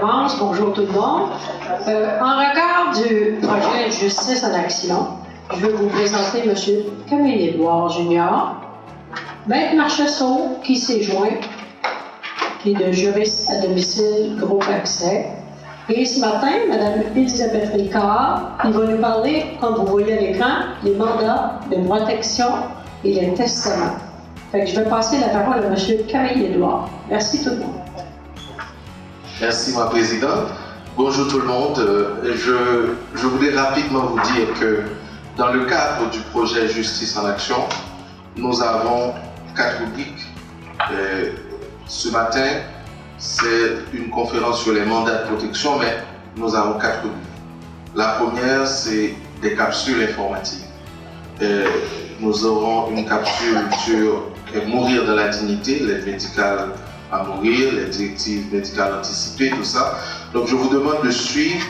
commence. Bonjour tout le monde. En regard du projet Justice en action, je vais vous présenter M. Camille Édouard Junior, maître Marchessault qui s'est joint, qui est de juriste à domicile groupe accès. Et ce matin, Mme Elisabeth Ricard, qui va nous parler, comme vous voyez à l'écran, des mandats de protection et les testaments. Fait que je vais passer la parole à M. Camille Édouard. Merci tout le monde. Merci, ma présidente. Bonjour tout le monde. Je voulais rapidement vous dire que dans le cadre du projet Justice en action, nous avons 4 rubriques. Ce matin, c'est une conférence sur les mandats de protection, mais nous avons 4 rubriques. La première, c'est des capsules informatives. Nous aurons une capsule sur mourir dans la dignité, l'aide médicale à mourir, les directives médicales anticipées, tout ça. Donc je vous demande de suivre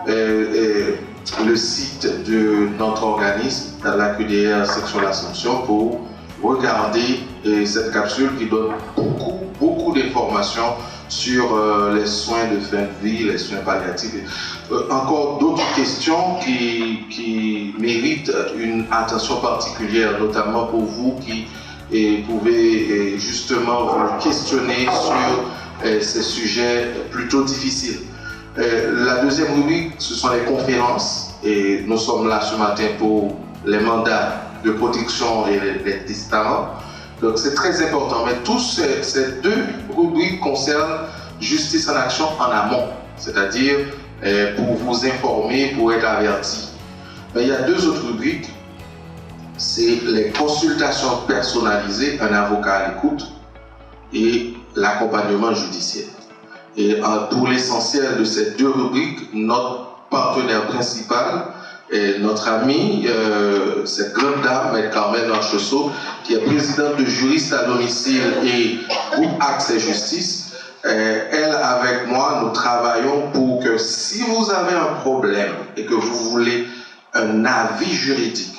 le site de notre organisme, dans la QDR section l'Assomption, pour regarder cette capsule qui donne beaucoup d'informations sur les soins de fin de vie, les soins palliatifs. Encore d'autres questions qui méritent une attention particulière, notamment pour vous qui pouvez justement vous questionner sur ces sujets plutôt difficiles. La deuxième rubrique, ce sont les conférences, et nous sommes là ce matin pour les mandats de protection et les testaments. Donc c'est très important, mais tous ces 2 rubriques concernent Justice en action en amont, c'est-à-dire pour vous informer, pour être averti. Mais il y a 2 autres rubriques, c'est les consultations personnalisées, un avocat à l'écoute, et l'accompagnement judiciaire. Et pour l'essentiel de ces 2 rubriques, notre partenaire principal est notre amie, cette grande dame, Maître Carmen Marchessault, qui est présidente de Juristes à domicile et groupe Accès Justice. Elle, avec moi, nous travaillons pour que si vous avez un problème et que vous voulez un avis juridique,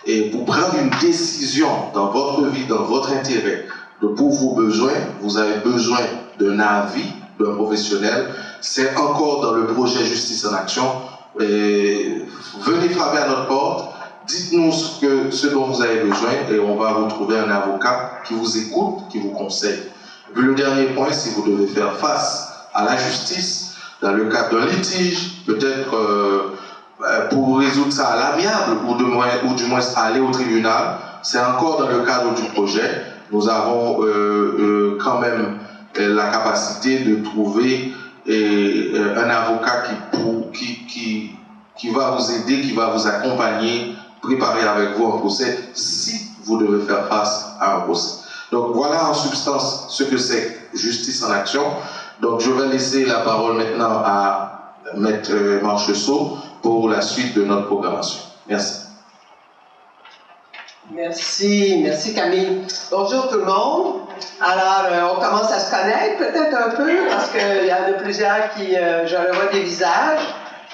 et pour prendre une décision dans votre vie, dans votre intérêt, pour vos besoins, vous avez besoin d'un avis d'un professionnel. C'est encore dans le projet Justice en action. Venez frapper à notre porte, dites-nous ce dont vous avez besoin et on va vous trouver un avocat qui vous écoute, qui vous conseille. Puis le dernier point, si vous devez faire face à la justice dans le cadre d'un litige, peut-être pour résoudre ça à l'amiable ou du moins aller au tribunal, c'est encore dans le cadre du projet. Nous avons quand même la capacité de trouver un avocat qui va vous aider, qui va vous accompagner, préparer avec vous un procès si vous devez faire face à un procès. Donc voilà en substance ce que c'est Justice en action. Donc je vais laisser la parole maintenant à Maître Marchessault pour la suite de notre programmation. Merci. Merci Camille. Bonjour tout le monde. Alors, on commence à se connaître peut-être un peu parce qu'il y en a plusieurs qui, je revois des visages.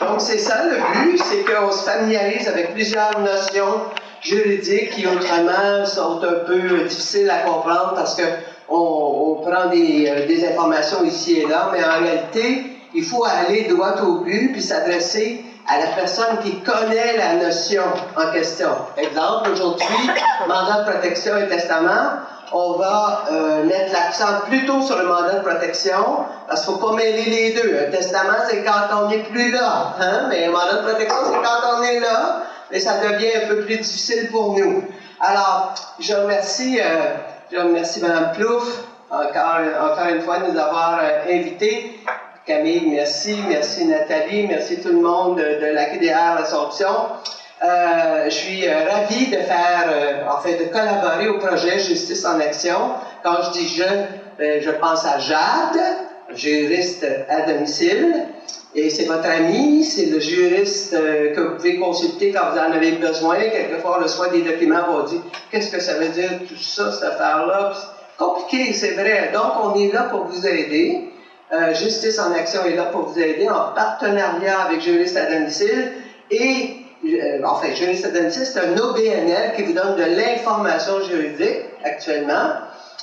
Donc, c'est ça le but, c'est qu'on se familiarise avec plusieurs notions juridiques qui autrement sont un peu difficiles à comprendre parce qu'on prend des informations ici et là, mais en réalité, il faut aller droit au but puis s'adresser à la personne qui connaît la notion en question. Exemple, aujourd'hui, mandat de protection et testament, on va mettre l'accent plutôt sur le mandat de protection, parce qu'il ne faut pas mêler les 2. Un testament, c'est quand on n'est plus là, hein? Mais un mandat de protection, c'est quand on est là, mais ça devient un peu plus difficile pour nous. Alors, je remercie Mme Plouffe, encore une fois, de nous avoir invités. Camille, merci Nathalie, merci tout le monde de la QDR Assomption. Je suis ravie de de collaborer au projet Justice en action. Quand je dis je pense à Jade, juriste à domicile, et c'est votre ami, c'est le juriste que vous pouvez consulter quand vous en avez besoin. Quelquefois, on reçoit des documents, on dit qu'est-ce que ça veut dire tout ça, cette affaire-là? C'est compliqué, c'est vrai. Donc, on est là pour vous aider. Justice en action est là pour vous aider en partenariat avec Juristes à domicile et Juristes à domicile, c'est un OBNL qui vous donne de l'information juridique actuellement.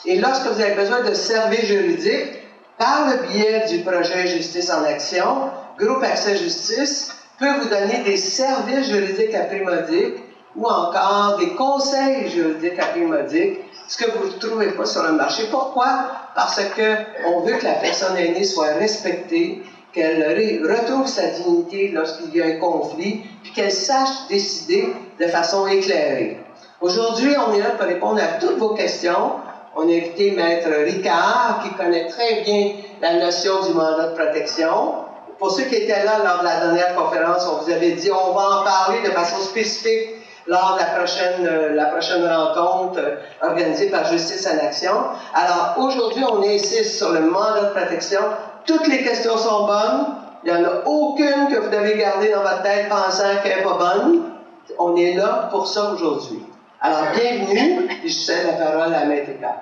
Et lorsque vous avez besoin de services juridiques, par le biais du projet Justice en action, Groupe Accès Justice peut vous donner des services juridiques à prix modique ou encore des conseils juridiques à prix modique, ce que vous ne trouvez pas sur le marché. Pourquoi? Parce qu'on veut que la personne aînée soit respectée, qu'elle retrouve sa dignité lorsqu'il y a un conflit, puis qu'elle sache décider de façon éclairée. Aujourd'hui, on est là pour répondre à toutes vos questions. On a invité Maître Ricard, qui connaît très bien la notion du mandat de protection. Pour ceux qui étaient là lors de la dernière conférence, on vous avait dit on va en parler de façon spécifique lors de la prochaine rencontre organisée par Justice en Action. Alors aujourd'hui, on insiste sur le mandat de protection. Toutes les questions sont bonnes. Il n'y en a aucune que vous devez garder dans votre tête pensant qu'elle n'est pas bonne. On est là pour ça aujourd'hui. Alors bienvenue, et je cède la parole à Maître Ricard.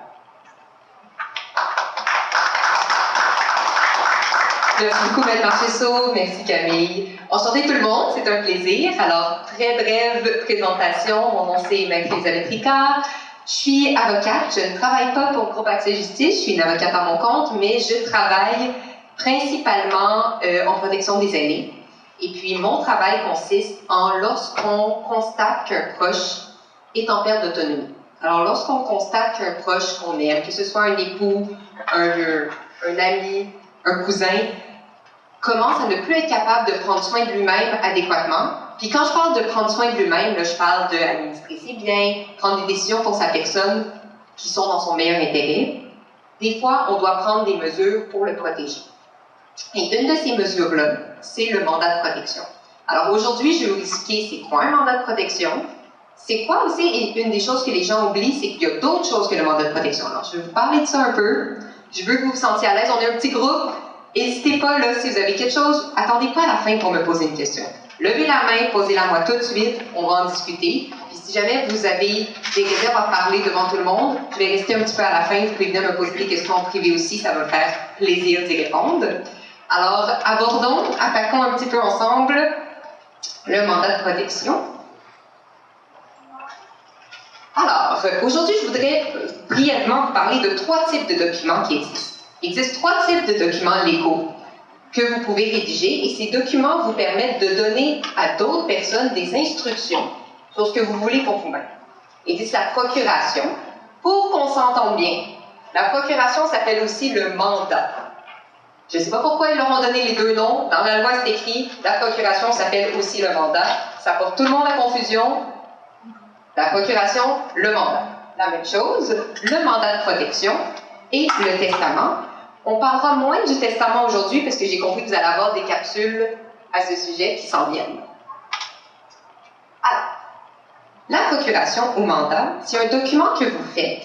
Merci beaucoup, Maître Marcheseau. Merci, Camille. Enchanté tout le monde, c'est un plaisir. Alors, très brève présentation. Mon nom, c'est Maître Elisabeth Ricard. Je suis avocate. Je ne travaille pas pour Groupe Accès Justice. Je suis une avocate à mon compte, mais je travaille principalement en protection des aînés. Et puis, mon travail consiste en lorsqu'on constate qu'un proche est en perte d'autonomie. Alors, lorsqu'on constate qu'un proche qu'on aime, que ce soit un époux, un ami, un cousin, commence à ne plus être capable de prendre soin de lui-même adéquatement. Puis quand je parle de prendre soin de lui-même, là, je parle d'administrer ses biens, prendre des décisions pour sa personne qui sont dans son meilleur intérêt. Des fois, on doit prendre des mesures pour le protéger. Et une de ces mesures-là, c'est le mandat de protection. Alors aujourd'hui, je vais vous expliquer c'est quoi un mandat de protection. C'est quoi aussi, et une des choses que les gens oublient, c'est qu'il y a d'autres choses que le mandat de protection. Alors, je vais vous parler de ça un peu. Je veux que vous vous sentiez à l'aise. On est un petit groupe. N'hésitez pas, là, si vous avez quelque chose, attendez pas à la fin pour me poser une question. Levez la main, posez-la moi tout de suite, on va en discuter. Puis si jamais vous avez des réserves à parler devant tout le monde, je vais rester un petit peu à la fin. Vous pouvez venir me poser des questions en privé aussi, ça va me faire plaisir d'y répondre. Alors, attaquons un petit peu ensemble le mandat de protection. Alors, aujourd'hui, je voudrais brièvement vous parler de 3 types de documents qui existent. Il existe 3 types de documents légaux que vous pouvez rédiger et ces documents vous permettent de donner à d'autres personnes des instructions sur ce que vous voulez pour vous-même. Il existe la procuration. Pour qu'on s'entende bien, la procuration s'appelle aussi le mandat. Je ne sais pas pourquoi ils leur ont donné les 2 noms. Dans la loi, c'est écrit la procuration s'appelle aussi le mandat. Ça porte tout le monde à confusion. La procuration, le mandat. La même chose, le mandat de protection et le testament. On parlera moins du testament aujourd'hui parce que j'ai compris que vous allez avoir des capsules à ce sujet qui s'en viennent. Alors, la procuration ou mandat, c'est un document que vous faites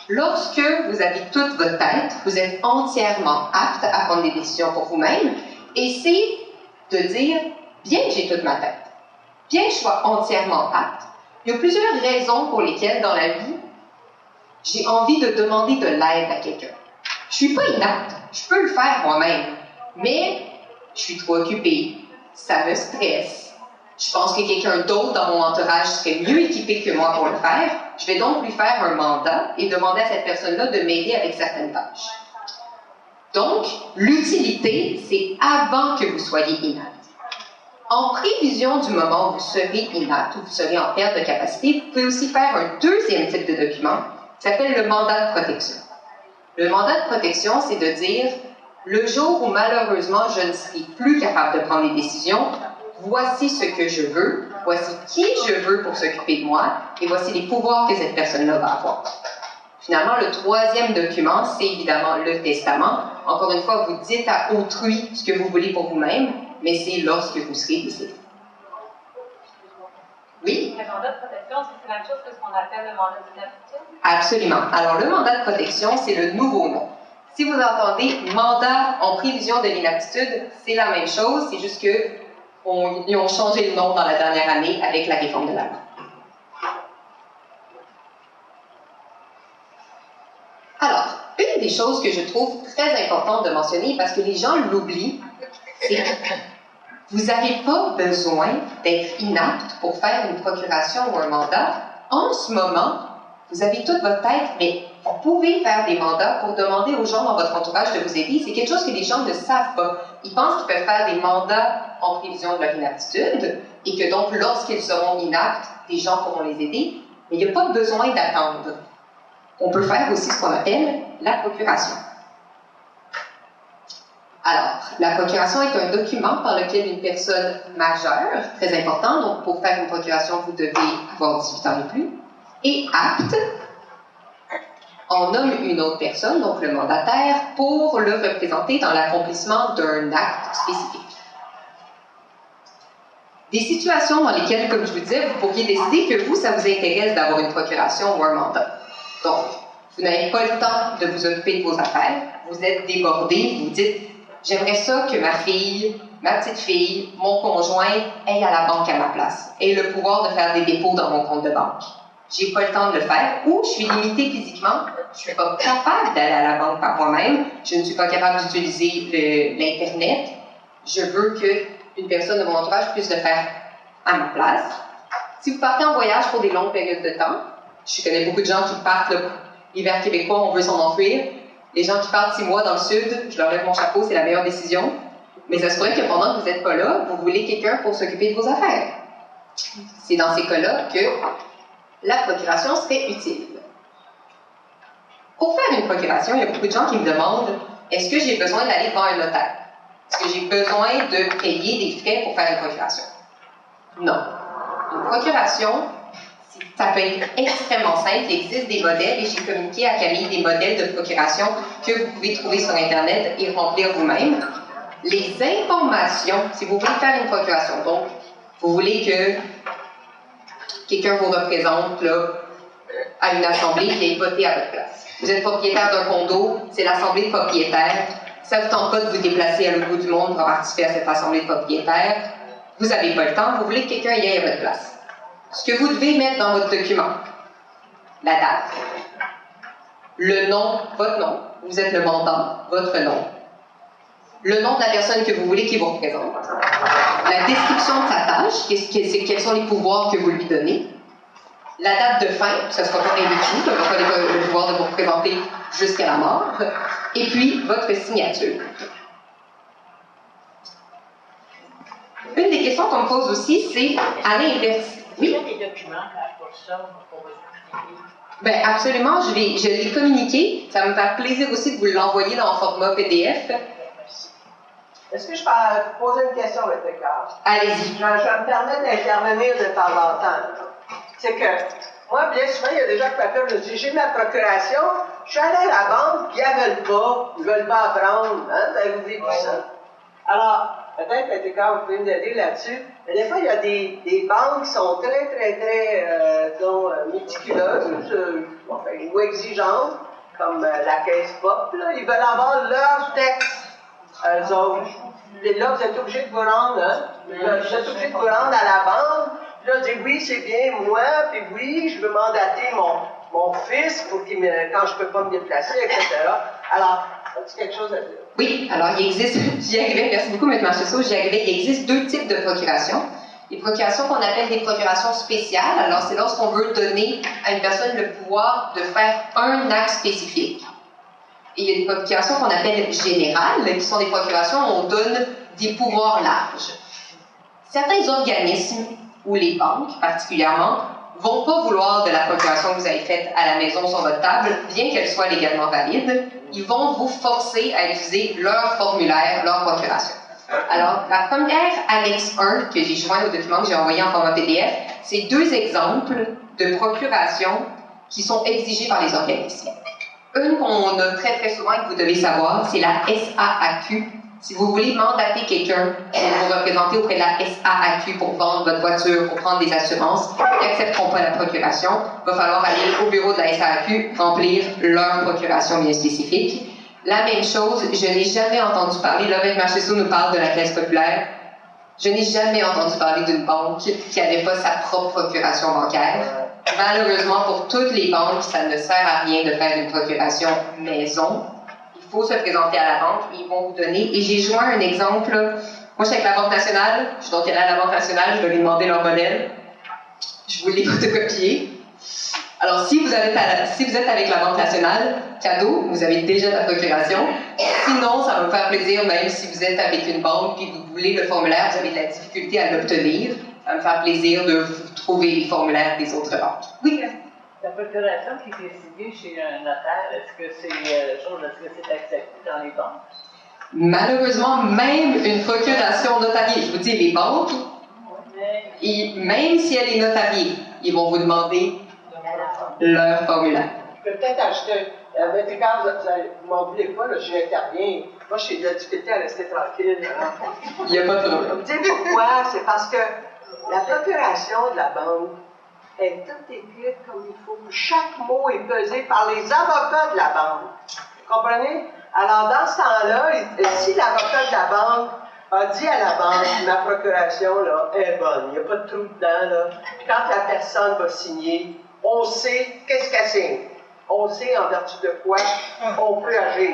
lorsque vous avez toute votre tête, vous êtes entièrement apte à prendre des décisions pour vous-même et c'est de dire, bien que j'ai toute ma tête, bien que je sois entièrement apte, il y a plusieurs raisons pour lesquelles dans la vie, j'ai envie de demander de l'aide à quelqu'un. Je suis pas inapte, je peux le faire moi-même, mais je suis trop occupée, ça me stresse. Je pense que quelqu'un d'autre dans mon entourage serait mieux équipé que moi pour le faire. Je vais donc lui faire un mandat et demander à cette personne-là de m'aider avec certaines tâches. Donc, l'utilité, c'est avant que vous soyez inapte. En prévision du moment où vous serez inapte, où vous serez en perte de capacité, vous pouvez aussi faire un deuxième type de document qui s'appelle le mandat de protection. Le mandat de protection, c'est de dire, le jour où malheureusement je ne serai plus capable de prendre des décisions, voici ce que je veux, voici qui je veux pour s'occuper de moi, et voici les pouvoirs que cette personne-là va avoir. Finalement, le troisième document, c'est évidemment le testament. Encore une fois, vous dites à autrui ce que vous voulez pour vous-même, mais c'est lorsque vous serez décédé. Oui? Le mandat de protection, c'est la même chose que ce qu'on appelle le mandat d'inaptitude? Absolument. Alors, le mandat de protection, c'est le nouveau nom. Si vous entendez mandat en prévision de l'inaptitude, c'est la même chose, c'est juste qu'ils ont changé le nom dans la dernière année avec la réforme de la loi. Alors, une des choses que je trouve très importante de mentionner, parce que les gens l'oublient, c'est que vous n'avez pas besoin d'être inapte pour faire une procuration ou un mandat. En ce moment, vous avez toute votre tête, mais Vous pouvez faire des mandats pour demander aux gens dans votre entourage de vous aider. C'est quelque chose que les gens ne savent pas. Ils pensent qu'ils peuvent faire des mandats en prévision de leur inaptitude et que donc, lorsqu'ils seront inaptes, des gens pourront les aider. Mais il n'y a pas besoin d'attendre. On peut faire aussi ce qu'on appelle la procuration. Alors, la procuration est un document par lequel une personne majeure, très important, donc pour faire une procuration, vous devez avoir 18 ans et plus, et apte, on nomme une autre personne, donc le mandataire, pour le représenter dans l'accomplissement d'un acte spécifique. Des situations dans lesquelles, comme je vous disais, vous pourriez décider que vous, ça vous intéresse d'avoir une procuration ou un mandat. Donc, vous n'avez pas le temps de vous occuper de vos affaires, vous êtes débordé, vous dites « J'aimerais ça que ma fille, ma petite fille, mon conjoint aille à la banque à ma place, aient le pouvoir de faire des dépôts dans mon compte de banque. J'ai pas le temps de le faire, ou je suis limitée physiquement, je suis pas capable d'aller à la banque par moi-même, je ne suis pas capable d'utiliser l'Internet, je veux qu'une personne de mon entourage puisse le faire à ma place. » Si vous partez en voyage pour des longues périodes de temps, je connais beaucoup de gens qui partent, l'hiver québécois, on veut s'en enfuir. Les gens qui partent 6 mois dans le sud, je leur lève mon chapeau, c'est la meilleure décision. Mais ça se pourrait que pendant que vous n'êtes pas là, vous voulez quelqu'un pour s'occuper de vos affaires. C'est dans ces cas-là que la procuration serait utile. Pour faire une procuration, il y a beaucoup de gens qui me demandent « Est-ce que j'ai besoin d'aller devant un notaire? Est-ce que j'ai besoin de payer des frais pour faire une procuration? » Non. Une procuration, ça peut être extrêmement simple. Il existe des modèles et j'ai communiqué à Camille des modèles de procuration que vous pouvez trouver sur Internet et remplir vous-même. Les informations, si vous voulez faire une procuration, donc vous voulez que quelqu'un vous représente là, à une assemblée et ait voté à votre place. Vous êtes propriétaire d'un condo, c'est l'assemblée de propriétaires. Ça ne vous tente pas de vous déplacer à l'autre bout du monde pour participer à cette assemblée de propriétaires. Vous n'avez pas le temps, vous voulez que quelqu'un y aille à votre place. Ce que vous devez mettre dans votre document, la date, le nom, votre nom, vous êtes le mandant, votre nom, le nom de la personne que vous voulez qui vous représente, la description de sa tâche, quels sont les pouvoirs que vous lui donnez, la date de fin, ça ne sera pas indéfini, vous n'aurez pas le pouvoir de vous représenter jusqu'à la mort, et puis votre signature. Une des questions qu'on me pose aussi, c'est à l'inverse. Oui? Il y a des documents pour ça, pour vous. Bien, absolument, je l'ai communiqué. Ça va me faire plaisir aussi de vous l'envoyer dans le format PDF. Est-ce que je peux poser une question, Rebecca? Allez-y. Je me permets d'intervenir de temps en temps. C'est que, moi, bien souvent, il y a des gens qui m'appellent, je dis, j'ai ma procuration, je suis allé à la banque, puis ils ne veulent pas apprendre. Hein? Vous avez vu ça? Alors, peut-être, Rebecca, vous pouvez nous aider là-dessus. Mais des fois, il y a des banques qui sont très, disons, méticuleuses ou exigeantes, comme la Caisse Pop. Là, ils veulent avoir leur texte. Eux autres. Et là, vous êtes obligé de vous rendre, hein? Vous êtes obligé de vous rendre à la banque. Puis là, dire oui, c'est bien moi, puis oui, je veux mandater mon fils pour qu'il quand je ne peux pas me déplacer, etc. Alors, as-tu quelque chose à dire? Oui, alors il existe, j'y arrivais, merci beaucoup, M. Marchessault, j'y arrivais, il existe 2 types de procurations. Les procurations qu'on appelle des procurations spéciales, alors c'est lorsqu'on veut donner à une personne le pouvoir de faire un acte spécifique. Et il y a des procurations qu'on appelle générales, qui sont des procurations où on donne des pouvoirs larges. Certains organismes, ou les banques particulièrement, vont pas vouloir de la procuration que vous avez faite à la maison sur votre table, bien qu'elle soit légalement valide. Ils vont vous forcer à utiliser leur formulaire, leur procuration. Alors, la première annexe 1 que j'ai joint au document que j'ai envoyé en format PDF, c'est 2 exemples de procuration qui sont exigés par les organismes. Une qu'on a très souvent et que vous devez savoir, c'est la SAAQ. Si vous voulez mandater quelqu'un pour vous représenter auprès de la SAAQ pour vendre votre voiture, pour prendre des assurances, ils n'accepteront pas la procuration. Il va falloir aller au bureau de la SAAQ, remplir leur procuration bien spécifique. La même chose, je n'ai jamais entendu parler, là, M. Marchessault nous parle de la Caisse populaire, je n'ai jamais entendu parler d'une banque qui n'avait pas sa propre procuration bancaire. Malheureusement, pour toutes les banques, ça ne sert à rien de faire une procuration maison. Il faut se présenter à la banque et ils vont vous donner. Et j'ai joint un exemple. Moi, je suis avec la Banque nationale. Je suis donc allée à la Banque nationale. Je vais lui demander leur modèle. Je vous l'ai photocopié. Alors, si vous êtes avec la Banque nationale, cadeau, vous avez déjà la procuration. Sinon, ça va me faire plaisir, même si vous êtes avec une banque et vous voulez le formulaire, vous avez de la difficulté à l'obtenir, ça va me faire plaisir de vous trouver les formulaires des autres banques. Oui, La procuration qui est signée chez un notaire, est-ce que c'est accepté dans les banques? malheureusement, même une procuration notariée, je vous dis, les banques, et même si elle est notariée, ils vont vous demander leur formulaire. Je peux peut-être ajouter, avec égard, vous m'en voulez pas, là, j'interviens. Moi, j'ai de la difficulté à rester tranquille. Il n'y a pas de problème. Vous savez pourquoi? C'est parce que la procuration de la banque est toute écrite comme il faut. Chaque mot est pesé par les avocats de la banque. Vous comprenez? Alors, dans ce temps-là, si l'avocat de la banque a dit à la banque, ma procuration là, est bonne, il n'y a pas de trou dedans, là. Puis quand la personne va signer, on sait qu'est-ce qu'elle signe. On sait en vertu de quoi on peut agir.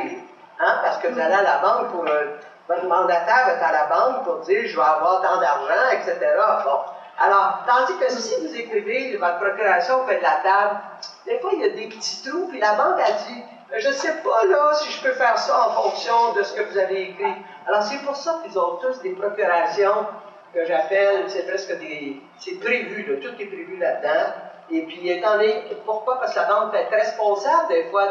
Hein? Parce que vous allez à la banque pour votre mandataire va être à la banque pour dire je vais avoir tant d'argent, etc. Bon. Alors, tandis que si vous écrivez votre procuration auprès de la table, des fois il y a des petits trous, puis la banque a dit je ne sais pas là si je peux faire ça en fonction de ce que vous avez écrit. Alors, c'est pour ça qu'ils ont tous des procurations que j'appelle, c'est presque des. C'est prévu, là, tout est prévu là-dedans. Et puis, étant donné, pourquoi? Parce que la banque peut être responsable des fois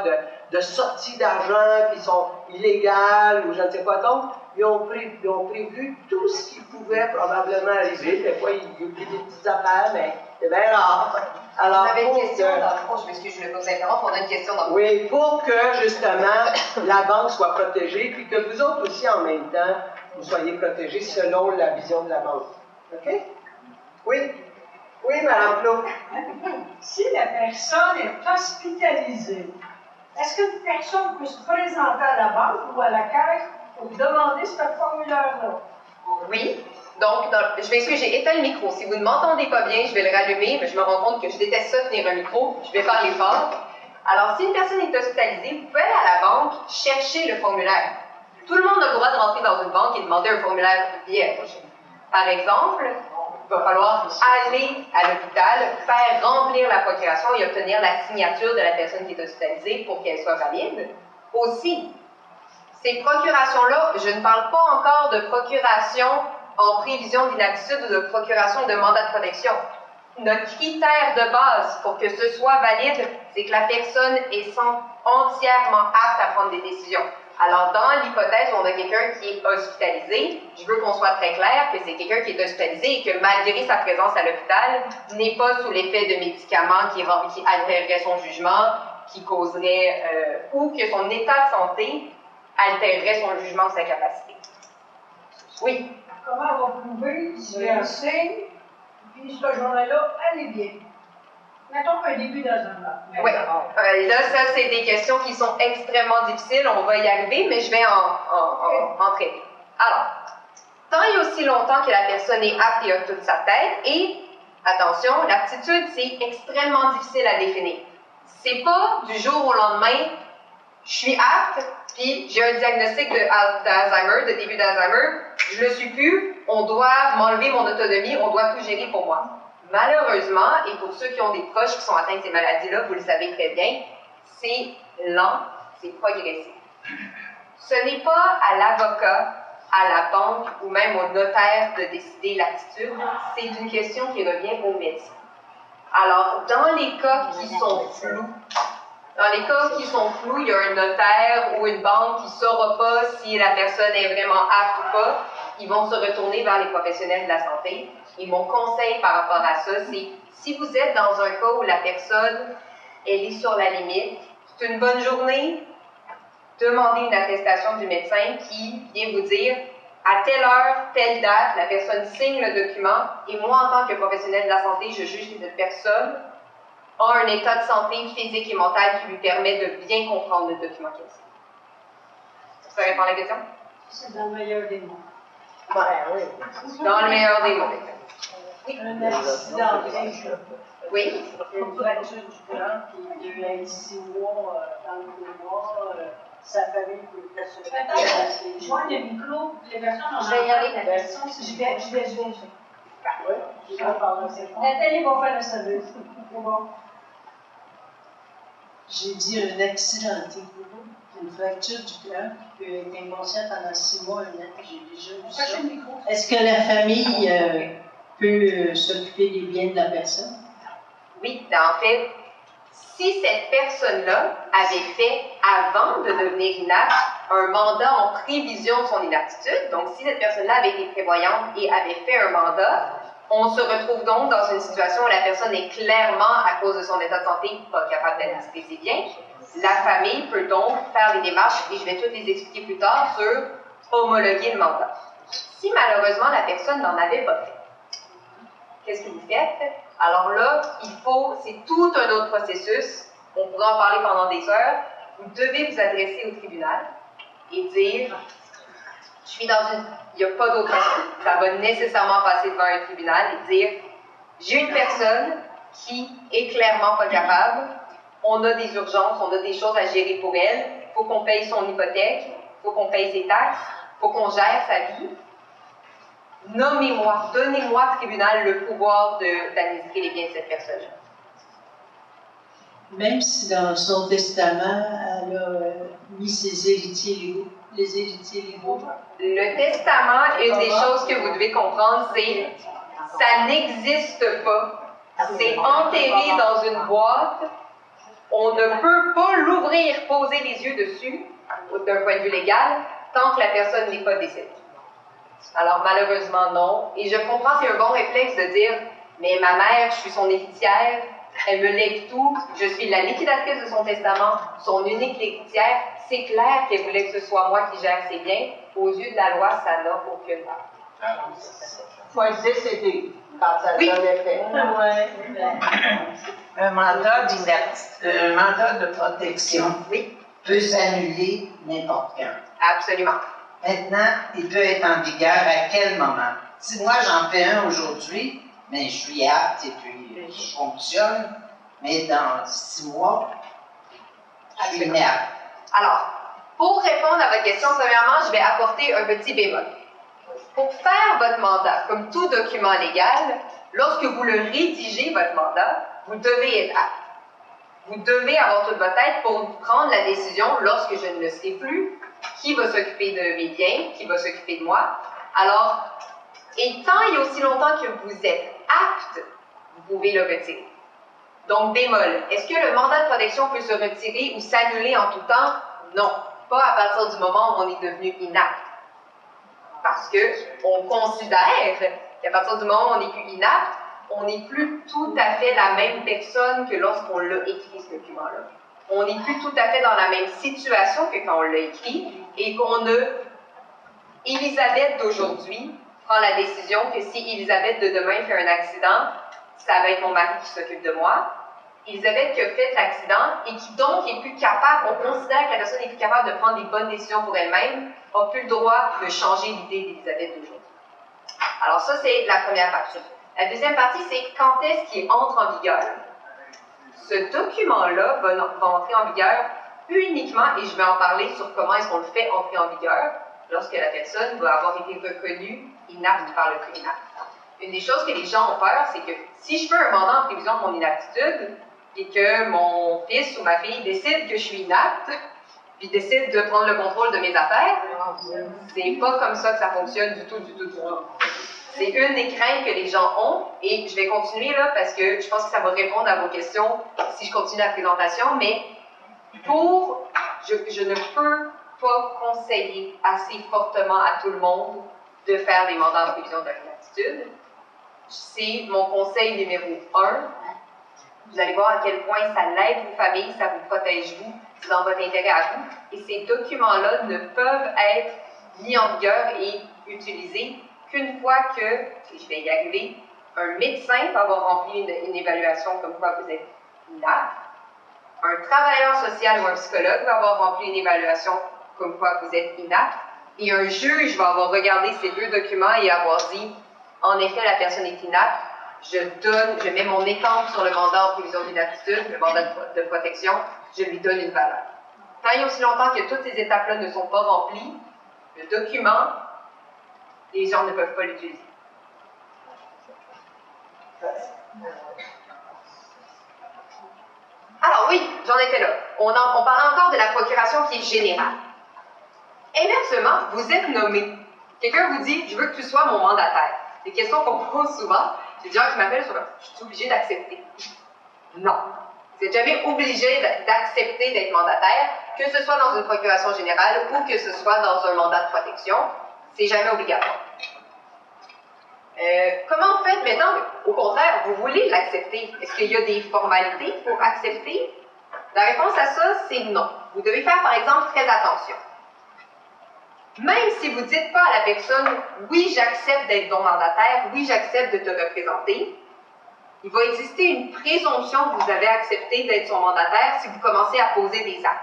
de sorties d'argent qui sont illégales ou je ne sais quoi. Donc, ils ont prévu tout ce qui pouvait probablement arriver. Des fois, il y a des petites affaires, mais c'est bien rare. Alors, on avait une question dans le fond, je m'excuse, je ne vais pas vous interrompre, on a une question dans le fond. Oui, pour que justement la banque soit protégée, puis que vous autres aussi en même temps, vous soyez protégés selon la vision de la banque. OK? Oui? Oui, Mme Claude. Si la personne est hospitalisée, est-ce qu'une personne peut se présenter à la banque ou à la caisse pour demander ce formulaire-là? Oui. Donc, je m'excuse, j'ai éteint le micro. Si vous ne m'entendez pas bien, je vais le rallumer, mais je me rends compte que je déteste ça, tenir un micro. Je vais faire l'effort. Alors, si une personne est hospitalisée, vous pouvez aller à la banque chercher le formulaire. Tout le monde a le droit de rentrer dans une banque et demander un formulaire vierge. Par exemple, il va falloir aller à l'hôpital, faire remplir la procuration et obtenir la signature de la personne qui est hospitalisée pour qu'elle soit valide. Aussi, ces procurations-là, je ne parle pas encore de procuration en prévision d'inaptitude ou de procuration de mandat de protection. Notre critère de base pour que ce soit valide, c'est que la personne est entièrement apte à prendre des décisions. Alors, dans l'hypothèse où on a quelqu'un qui est hospitalisé, je veux qu'on soit très clair que c'est quelqu'un qui est hospitalisé et que malgré sa présence à l'hôpital, n'est pas sous l'effet de médicaments qui altéreraient son jugement, qui causerait, ou que son état de santé altérerait son jugement ou sa capacité. Oui? Comment on va prouver si un signe, puis cette journée-là, elle est bien? Mettons qu'un début dans un mois. Oui. Là, ça, c'est des questions qui sont extrêmement difficiles. On va y arriver, mais je vais en traiter. Alors, tant et aussi longtemps que la personne est apte et a toute sa tête, et, attention, l'aptitude, c'est extrêmement difficile à définir. C'est pas du jour au lendemain, je suis apte, puis j'ai un diagnostic d'Alzheimer, de début d'Alzheimer, je le suis plus, on doit m'enlever mon autonomie, on doit tout gérer pour moi. Malheureusement, et pour ceux qui ont des proches qui sont atteints de ces maladies-là, vous le savez très bien, c'est lent, c'est progressif. Ce n'est pas à l'avocat, à la banque ou même au notaire de décider l'aptitude, c'est une question qui revient au médecin. Alors, dans les cas qui sont flous, il y a un notaire ou une banque qui ne saura pas si la personne est vraiment apte ou pas. Ils vont se retourner vers les professionnels de la santé. Et mon conseil par rapport à ça, c'est si vous êtes dans un cas où la personne elle est sur la limite, c'est une bonne journée, demandez une attestation du médecin qui vient vous dire à telle heure, telle date, la personne signe le document et moi, en tant que professionnel de la santé, je juge que cette personne a un état de santé physique et mental qui lui permet de bien comprendre le document qu'elle signe. Ça répond à la question? C'est dans le meilleur des mondes. Ben oui. Dans le meilleur des mondes. Un accident grave. Oui. Une fracture du bras, puis il y a eu 6 mois dans le coma, sa famille peut pas se faire. Joindre le micro, les personnes en Je vais y aller, la question. Je vais. Oui, je vais parler. Nathalie va faire le service. C'est bon. J'ai dit un accidenté, une fracture du cœur, qui peut être inconscient pendant 6 mois, 1 an, j'ai déjà vu ça. Est-ce que la famille peut s'occuper des biens de la personne? Oui, en fait, si cette personne-là avait fait, avant de devenir inapte, un mandat en prévision de son inaptitude, donc si cette personne-là avait été prévoyante et avait fait un mandat, on se retrouve donc dans une situation où la personne est clairement, à cause de son état de santé, pas capable d'administrer ses biens. La famille peut donc faire des démarches, et je vais toutes les expliquer plus tard, sur homologuer le mandat. Si malheureusement la personne n'en avait pas fait, qu'est-ce que vous faites? Alors là, c'est tout un autre processus, on pourra en parler pendant des heures. Vous devez vous adresser au tribunal et dire, il n'y a pas d'autre façon. Ça va nécessairement passer devant un tribunal et dire, j'ai une personne qui est clairement pas capable, on a des urgences, on a des choses à gérer pour elle, il faut qu'on paye son hypothèque, il faut qu'on paye ses taxes, il faut qu'on gère sa vie. Nommez-moi, donnez-moi, tribunal, le pouvoir d'administrer les biens de cette personne. Même si dans son testament, elle a mis ses héritiers légaux, les héritiers légaux. Le testament, une des choses que vous devez comprendre, c'est ça n'existe pas. C'est enterré dans une boîte. On ne peut pas l'ouvrir, poser les yeux dessus, d'un point de vue légal, tant que la personne n'est pas décédée. Alors malheureusement non. Et je comprends, c'est un bon réflexe de dire, mais ma mère, je suis son héritière, elle me lègue tout, je suis la liquidatrice de son testament, son unique héritière, c'est clair qu'elle voulait que ce soit moi qui gère ses biens. Aux yeux de la loi, ça n'a aucune valeur. Il faut être décédé quand ça Oui. donne effet. Un mandat un mandat de protection Oui, peut s'annuler n'importe quand. absolument. Maintenant, il peut être en vigueur à quel moment? Si moi j'en fais un aujourd'hui, mais je suis apte et puis je fonctionne, mais dans 6 mois, je suis inapte. Alors, pour répondre à votre question, premièrement, je vais apporter un petit bémol. Pour faire votre mandat, comme tout document légal, lorsque vous le rédigez, votre mandat, vous devez être apte. Vous devez avoir toute votre tête pour prendre la décision, lorsque je ne le serai plus, qui va s'occuper de mes biens, qui va s'occuper de moi. Alors, et tant et aussi longtemps que vous êtes apte, vous pouvez le retirer. Donc, bémol, est-ce que le mandat de protection peut se retirer ou s'annuler en tout temps? Non, pas à partir du moment où on est devenu inapte. Parce qu'on considère qu'à partir du moment où on n'est plus inapte, on n'est plus tout à fait la même personne que lorsqu'on l'a écrit, ce document-là. On n'est plus tout à fait dans la même situation que quand on l'a écrit et qu'on a... Elisabeth d'aujourd'hui prend la décision que si Elisabeth de demain fait un accident, ça va être mon mari qui s'occupe de moi. Elisabeth qui a fait l'accident et qui donc est plus capable, on considère que la personne est plus capable de prendre des bonnes décisions pour elle-même, n'a plus le droit de changer l'idée d'Elisabeth d'aujourd'hui. Alors ça, c'est la première partie. La deuxième partie, c'est quand est-ce qu'il entre en vigueur. Ce document-là va entrer en vigueur uniquement, et je vais en parler sur comment est-ce qu'on le fait entrer en vigueur, lorsque la personne va avoir été reconnue inapte par le tribunal. Une des choses que les gens ont peur, c'est que si je fais un mandat en prévision de mon inaptitude, et que mon fils ou ma fille décide que je suis inapte, puis décide de prendre le contrôle de mes affaires, c'est pas comme ça que ça fonctionne du tout. C'est une des craintes que les gens ont, et je vais continuer là parce que je pense que ça va répondre à vos questions si je continue la présentation, mais je ne peux pas conseiller assez fortement à tout le monde de faire des mandats en prévision de l'inaptitude. C'est mon conseil numéro 1. Vous allez voir à quel point ça l'aide vos familles, ça vous protège vous, c'est dans votre intérêt à vous. Et ces documents-là ne peuvent être mis en vigueur et utilisés qu'une fois que, et je vais y arriver, un médecin va avoir rempli une évaluation comme quoi vous êtes inapte, un travailleur social ou un psychologue va avoir rempli une évaluation comme quoi vous êtes inapte, et un juge va avoir regardé ces 2 documents et avoir dit, en effet, la personne est inapte, je mets mon étampe sur le mandat en prévision d'inaptitude, le mandat de protection, je lui donne une valeur. Tant et aussi longtemps que toutes ces étapes-là ne sont pas remplies, le document, les gens ne peuvent pas l'utiliser. Alors oui, j'en étais là. On parlait encore de la procuration qui est générale. Inversement, vous êtes nommé. Quelqu'un vous dit « Je veux que tu sois mon mandataire ». Des questions qu'on pose souvent. J'ai des gens qui m'appellent sur « Je suis obligé d'accepter ». Non. Vous n'êtes jamais obligé d'accepter d'être mandataire, que ce soit dans une procuration générale ou que ce soit dans un mandat de protection. C'est jamais obligatoire. Comment vous faites maintenant? Au contraire, vous voulez l'accepter. Est-ce qu'il y a des formalités pour accepter? La réponse à ça, c'est non. Vous devez faire, par exemple, très attention. Même si vous ne dites pas à la personne « Oui, j'accepte d'être ton mandataire, oui, j'accepte de te représenter », il va exister une présomption que vous avez accepté d'être son mandataire si vous commencez à poser des actes.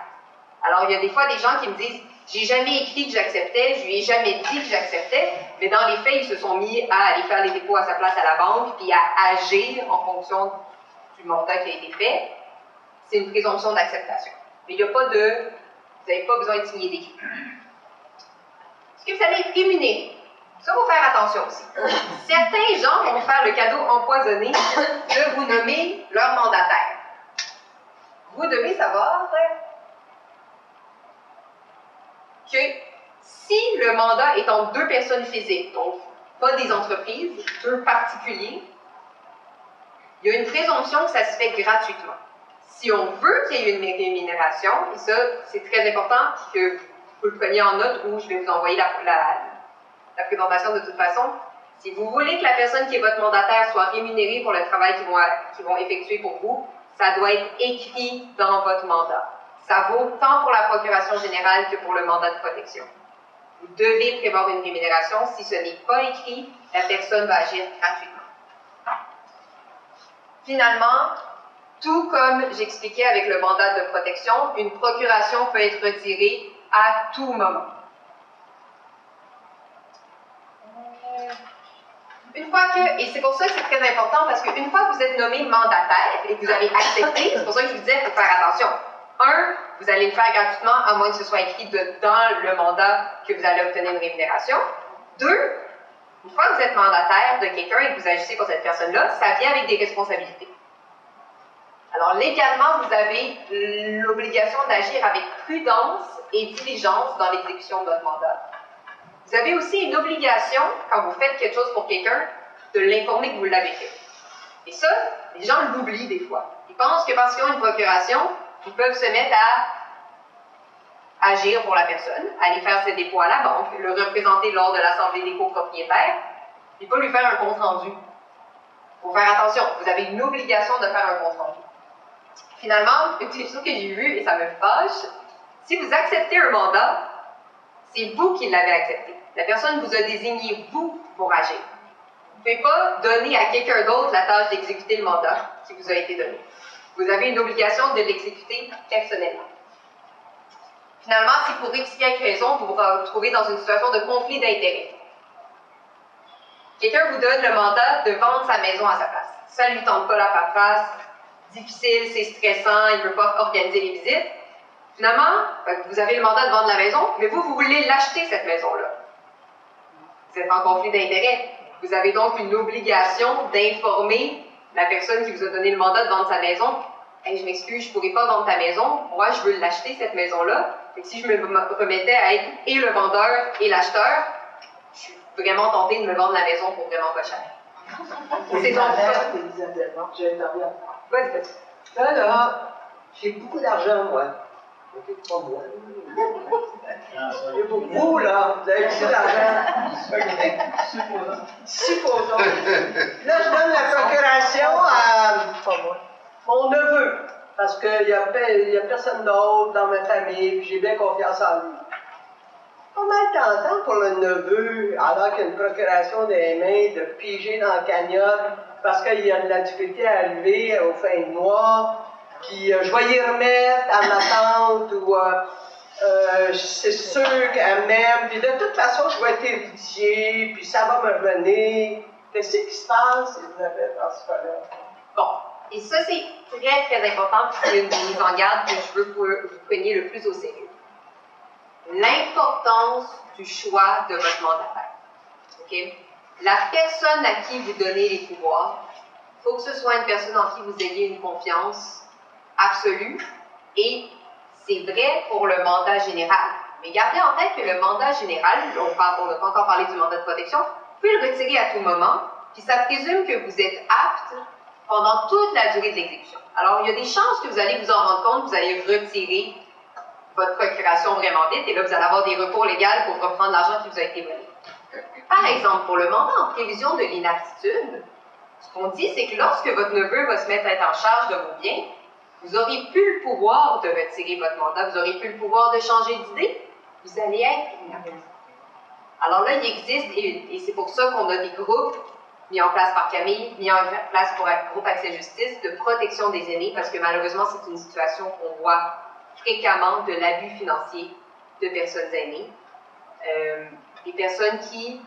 Alors, il y a des fois des gens qui me disent « J'ai jamais écrit que j'acceptais, je lui ai jamais dit que j'acceptais », mais dans les faits, ils se sont mis à aller faire les dépôts à sa place à la banque, puis à agir en fonction du montant qui a été fait. C'est une présomption d'acceptation. Mais il n'y a pas de... Vous n'avez pas besoin de signer d'écrit. Est-ce que vous allez être rémunéré? Ça, il faut faire attention aussi. Certains gens vont faire le cadeau empoisonné de vous nommer leur mandataire. Vous devez savoir que si le mandat est entre deux personnes physiques, donc pas des entreprises, deux particuliers, il y a une présomption que ça se fait gratuitement. Si on veut qu'il y ait une rémunération, et ça, c'est très important que vous le preniez en note ou je vais vous envoyer la présentation de toute façon. Si vous voulez que la personne qui est votre mandataire soit rémunérée pour le travail qu'ils vont effectuer pour vous, ça doit être écrit dans votre mandat. Ça vaut tant pour la procuration générale que pour le mandat de protection. Vous devez prévoir une rémunération. Si ce n'est pas écrit, la personne va agir gratuitement. Finalement, tout comme j'expliquais avec le mandat de protection, une procuration peut être retirée à tout moment. Une fois que, et c'est pour ça que c'est très important, parce qu'une fois que vous êtes nommé mandataire et que vous avez accepté, c'est pour ça que je vous disais, il faut faire attention. Un, vous allez le faire gratuitement, à moins que ce soit écrit dans le mandat que vous allez obtenir une rémunération. Deux, une fois que vous êtes mandataire de quelqu'un et que vous agissez pour cette personne-là, ça vient avec des responsabilités. Alors, légalement, vous avez l'obligation d'agir avec prudence et diligence dans l'exécution de votre mandat. Vous avez aussi une obligation, quand vous faites quelque chose pour quelqu'un, de l'informer que vous l'avez fait. Et ça, les gens l'oublient des fois. Ils pensent que parce qu'ils ont une procuration, ils peuvent se mettre à agir pour la personne, aller faire ses dépôts à la banque, le représenter lors de l'Assemblée des copropriétaires, et pas lui faire un compte-rendu. Il faut faire attention, vous avez une obligation de faire un compte-rendu. Finalement, une chose que j'ai vue, et ça me fâche, si vous acceptez un mandat, c'est vous qui l'avez accepté. La personne vous a désigné, vous, pour agir. Vous ne pouvez pas donner à quelqu'un d'autre la tâche d'exécuter le mandat qui vous a été donné. Vous avez une obligation de l'exécuter personnellement. Finalement, si pour X, Y raison, vous vous retrouvez dans une situation de conflit d'intérêts, quelqu'un vous donne le mandat de vendre sa maison à sa place. Ça ne lui tente pas la paperasse, difficile, c'est stressant, il ne peut pas organiser les visites. Finalement, vous avez le mandat de vendre la maison, mais vous voulez l'acheter, cette maison-là. Vous êtes en conflit d'intérêts. Vous avez donc une obligation d'informer la personne qui vous a donné le mandat de vendre sa maison. Hey, je m'excuse, je ne pourrais pas vendre ta maison. Moi, je veux l'acheter, cette maison-là. Et si je me remettais à être et le vendeur et l'acheteur, je suis vraiment tentée de me vendre la maison pour vraiment pas cher. C'est donc ça. Elisabeth, non, j'interviens. Vas-y. Là, j'ai beaucoup d'argent, moi. Peut-être pas moi. J'ai beaucoup, là. Vous avez beaucoup d'argent. Supposons. Là, je donne la procuration à mon neveu. Parce qu'il n'y a personne d'autre dans ma famille, puis j'ai bien confiance en lui. Pas mal tentant pour le neveu, alors qu'il y a une procuration des mains, de piger dans la cagnotte, parce qu'il y a de la difficulté à arriver aux fins de mois, puis je vais y remettre à ma tante, ou c'est sûr qu'elle m'aime, puis de toute façon, je vais être héritier, puis ça va me revenir. Qu'est-ce qui se passe, Elisabeth, dans ce cas-là? Bon. Et ça, c'est très, très important, puis c'est une des mises en garde que je veux que vous preniez le plus au sérieux. L'importance du choix de votre mandataire. Okay? La personne à qui vous donnez les pouvoirs, il faut que ce soit une personne en qui vous ayez une confiance absolue et c'est vrai pour le mandat général. Mais gardez en tête que le mandat général, on n'a pas encore parlé du mandat de protection, vous pouvez le retirer à tout moment, puis ça présume que vous êtes apte pendant toute la durée de l'exécution. Alors, il y a des chances que vous allez vous en rendre compte, vous allez retirer votre procuration vraiment vite, et là, vous allez avoir des recours légaux pour reprendre l'argent qui vous a été volé. Par exemple, pour le mandat en prévision de l'inaptitude, ce qu'on dit, c'est que lorsque votre neveu va se mettre à être en charge de vos biens, vous n'aurez plus le pouvoir de retirer votre mandat, vous n'aurez plus le pouvoir de changer d'idée, vous allez être inapte. Alors là, il existe, et c'est pour ça qu'on a des groupes mis en place par Camille, mis en place pour Groupe Accès Justice, de protection des aînés, parce que malheureusement, c'est une situation qu'on voit fréquemment de l'abus financier de personnes aînées. Des personnes qui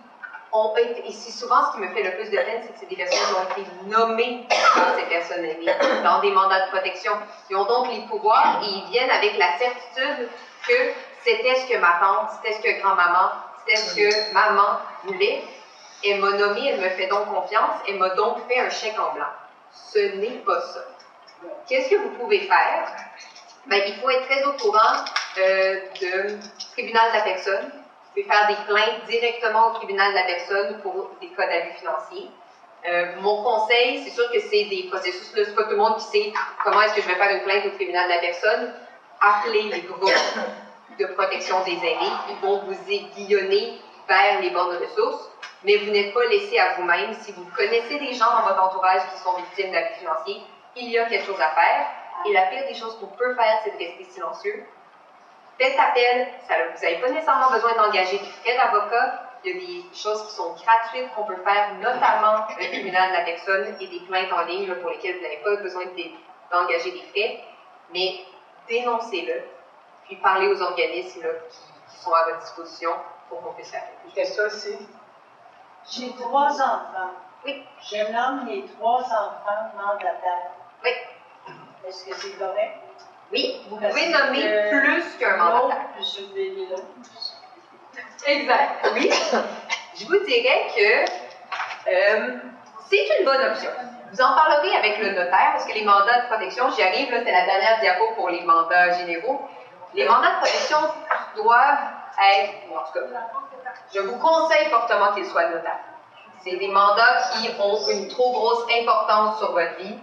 ont été, et c'est souvent ce qui me fait le plus de peine, c'est que c'est des personnes qui ont été nommées par ces personnes aînées dans des mandats de protection. Ils ont donc les pouvoirs et ils viennent avec la certitude que c'était ce que ma tante, c'était ce que grand-maman, c'était ce que maman voulait. Elle m'a nommée, elle me fait donc confiance, elle m'a donc fait un chèque en blanc. Ce n'est pas ça. Qu'est-ce que vous pouvez faire? Bien, il faut être très au courant du tribunal de la personne. Vous pouvez faire des plaintes directement au tribunal de la personne pour des cas d'abus financiers. Mon conseil, c'est sûr que c'est des processus, là, c'est pas tout le monde qui sait comment est-ce que je vais faire une plainte au tribunal de la personne. Appelez les groupes de protection des aînés. Ils vont vous aiguillonner vers les bonnes ressources, mais vous n'êtes pas laissé à vous-même. Si vous connaissez des gens dans votre entourage qui sont victimes d'abus financiers, il y a quelque chose à faire. Et la pire des choses qu'on peut faire, c'est de rester silencieux. Faites appel, vous n'avez pas nécessairement besoin d'engager des frais d'avocat. Il y a des choses qui sont gratuites qu'on peut faire, notamment le tribunal de la personne et des plaintes en ligne là, pour lesquelles vous n'avez pas besoin d'engager des frais. Mais dénoncez-le, puis parlez aux organismes là, qui sont à votre disposition pour qu'on puisse faire quelque chose. Qu'est-ce que c'est? J'ai 3 enfants. Oui. Je nomme les 3 enfants mandataires. Oui. Est-ce que c'est correct? Oui, vous pouvez nommer plus qu'un mandataire. Exact. Oui. Je vous dirais que c'est une bonne option. Vous en parlerez avec le notaire, parce que les mandats de protection, j'y arrive, là, c'est la dernière diapo pour les mandats généraux. Les mandats de protection doivent être, en tout cas, je vous conseille fortement qu'ils soient notaires. C'est des mandats qui ont une trop grosse importance sur votre vie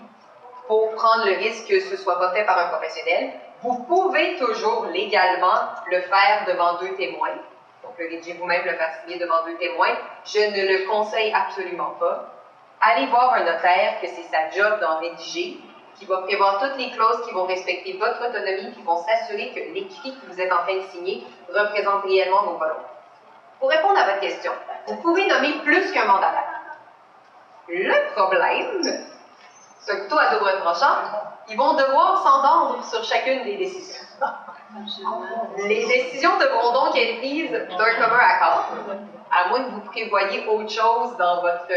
pour prendre le risque que ce ne soit pas fait par un professionnel. Vous pouvez toujours légalement le faire devant 2 témoins. Donc, le rédiger vous-même, le faire signer devant 2 témoins. Je ne le conseille absolument pas. Allez voir un notaire, que c'est sa job d'en rédiger, qui va prévoir toutes les clauses qui vont respecter votre autonomie, qui vont s'assurer que l'écrit que vous êtes en train de signer représente réellement vos volontés. Pour répondre à votre question, vous pouvez nommer plus qu'un mandataire. Le problème, c'est un couteau à double tranchant, ils vont devoir s'entendre sur chacune des décisions. Les décisions devront donc être prises d'un commun accord, à moins que vous prévoyiez autre chose dans votre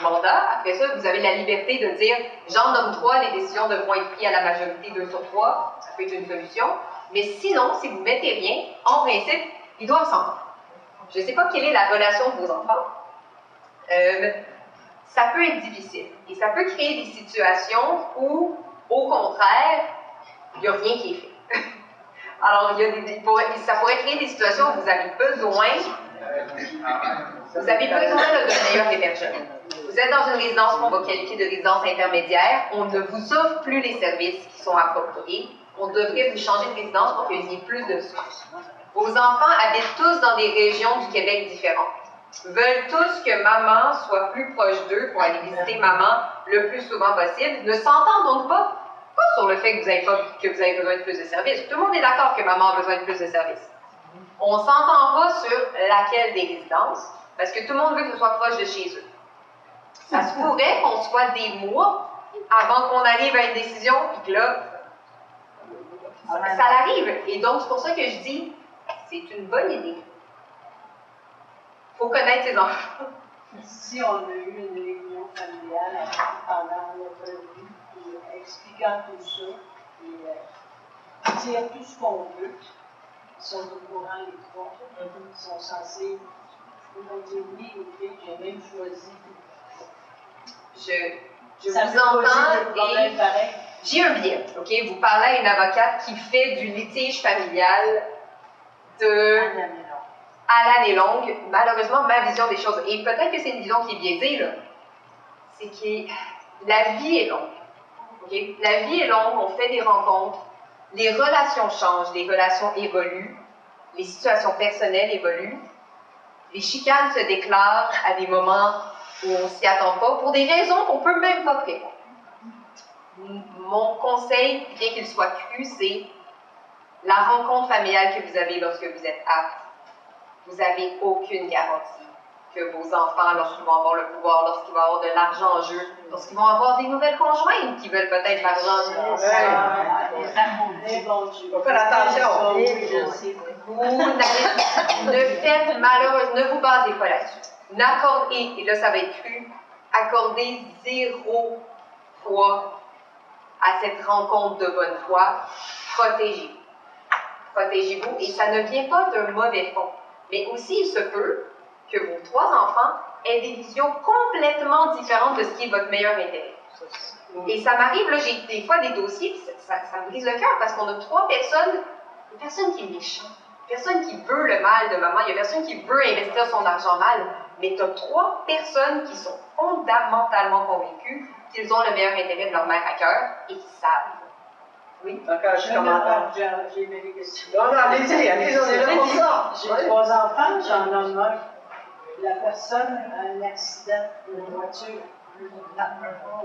mandat. Après ça, vous avez la liberté de dire « j'en nomme 3, les décisions devront être prises à la majorité 2 sur 3 », ça peut être une solution. Mais sinon, si vous ne mettez rien, en principe, ils doivent s'entendre. Je ne sais pas quelle est la relation de vos enfants. Ça peut être difficile. Et ça peut créer des situations où, au contraire, il n'y a rien qui est fait. Alors, ça pourrait créer des situations où vous avez besoin d'un meilleur hébergement. Vous êtes dans une résidence qu'on va qualifier de résidence intermédiaire. On ne vous offre plus les services qui sont appropriés. On devrait vous changer de résidence pour qu'il y ait plus de ressources. Vos enfants habitent tous dans des régions du Québec différentes. Veulent tous que maman soit plus proche d'eux pour aller visiter maman le plus souvent possible. Ne s'entendent donc pas sur le fait que vous avez besoin de plus de services. Tout le monde est d'accord que maman a besoin de plus de services. On ne s'entend pas sur laquelle des résidences, parce que tout le monde veut que ce soit proche de chez eux. Ça se pourrait qu'on soit des mois avant qu'on arrive à une décision, puis que là, ça arrive. Et donc, c'est pour ça que je dis, c'est une bonne idée. Il faut connaître ses enfants. Si on a eu une réunion familiale pendant notre vie, expliquant tout ça, et dire tout ce qu'on veut, ils sont au courant les 3, ils sont censés dire oui, ok, j'ai même choisi. Je ça vous entends et... J'ai un biais, OK? Vous parlez à une avocate qui fait du litige familial à l'année longue. Malheureusement, ma vision des choses, et peut-être que c'est une vision qui est biaisée, là, c'est que la vie est longue. Okay? La vie est longue, on fait des rencontres, les relations changent, les relations évoluent, les situations personnelles évoluent, les chicanes se déclarent à des moments où on ne s'y attend pas, pour des raisons qu'on ne peut même pas prévoir. Mon conseil, bien qu'il soit cru, c'est la rencontre familiale que vous avez lorsque vous êtes apte. Vous n'avez aucune garantie que vos enfants, lorsqu'ils vont avoir le pouvoir, lorsqu'ils vont avoir de l'argent en jeu, lorsqu'ils vont avoir des nouvelles conjointes qui veulent peut-être l'argent. Il faut faire attention. Ne vous basez pas là-dessus. N'accordez, et là ça va être cru, accordez 0 foi à cette rencontre de bonne foi. Protégez-vous. Protégez-vous, et ça ne vient pas d'un mauvais fond. Mais aussi, il se peut que vos 3 enfants aient des visions complètement différentes de ce qui est votre meilleur intérêt. Et ça m'arrive, là, j'ai des fois des dossiers, puis ça me brise le cœur, parce qu'on a 3 personnes, une personne qui est méchante, une personne qui veut le mal de maman, il y a personne qui veut investir son argent mal, mais tu as 3 personnes qui sont fondamentalement convaincues qu'ils ont le meilleur intérêt de leur mère à cœur et qui savent. Oui? Encore, je commence. J'ai des questions. Non, allez-y, on est là pour ça. J'ai 3 enfants, j'en nomme un. La personne a un accident de voiture.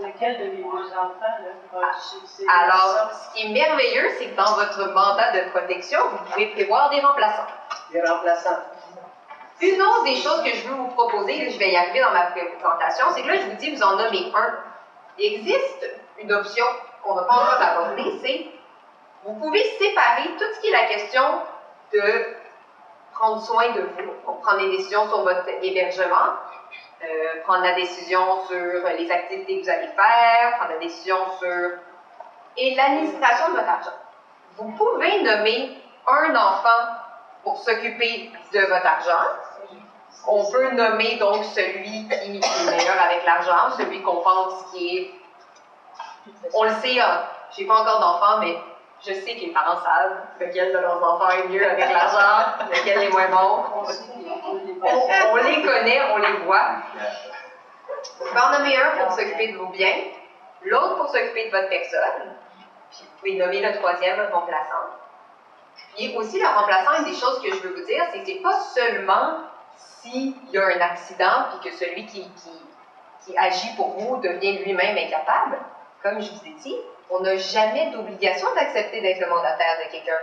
Lequel de mes 2 enfants, là? Alors, ce qui est merveilleux, c'est que dans votre mandat de protection, vous pouvez prévoir des remplaçants. Des remplaçants. Une autre des choses que je veux vous proposer, et je vais y arriver dans ma présentation, c'est que là, je vous dis, vous en nommez un. Il existe une option qu'on n'a pas encore abordée, c'est vous pouvez séparer tout ce qui est la question de prendre soin de vous, donc prendre des décisions sur votre hébergement, prendre la décision sur les activités que vous allez faire, prendre la décision sur... et l'administration de votre argent. Vous pouvez nommer un enfant pour s'occuper de votre argent. On peut nommer donc celui qui est meilleur avec l'argent, celui qu'on pense qui est... On le sait, je n'ai pas encore d'enfant, mais je sais que les parents savent lequel de leurs enfants est mieux avec l'argent, lequel est moins bon. On les connaît, on les voit. Vous pouvez en nommer un pour s'occuper de vos biens, l'autre pour s'occuper de votre personne, puis vous pouvez nommer le 3e remplaçant. Puis aussi, le remplaçant, une des choses que je veux vous dire, c'est que ce n'est pas seulement s'il y a un accident puis que celui qui agit pour vous devient lui-même incapable. Comme je vous ai dit, on n'a jamais d'obligation d'accepter d'être le mandataire de quelqu'un.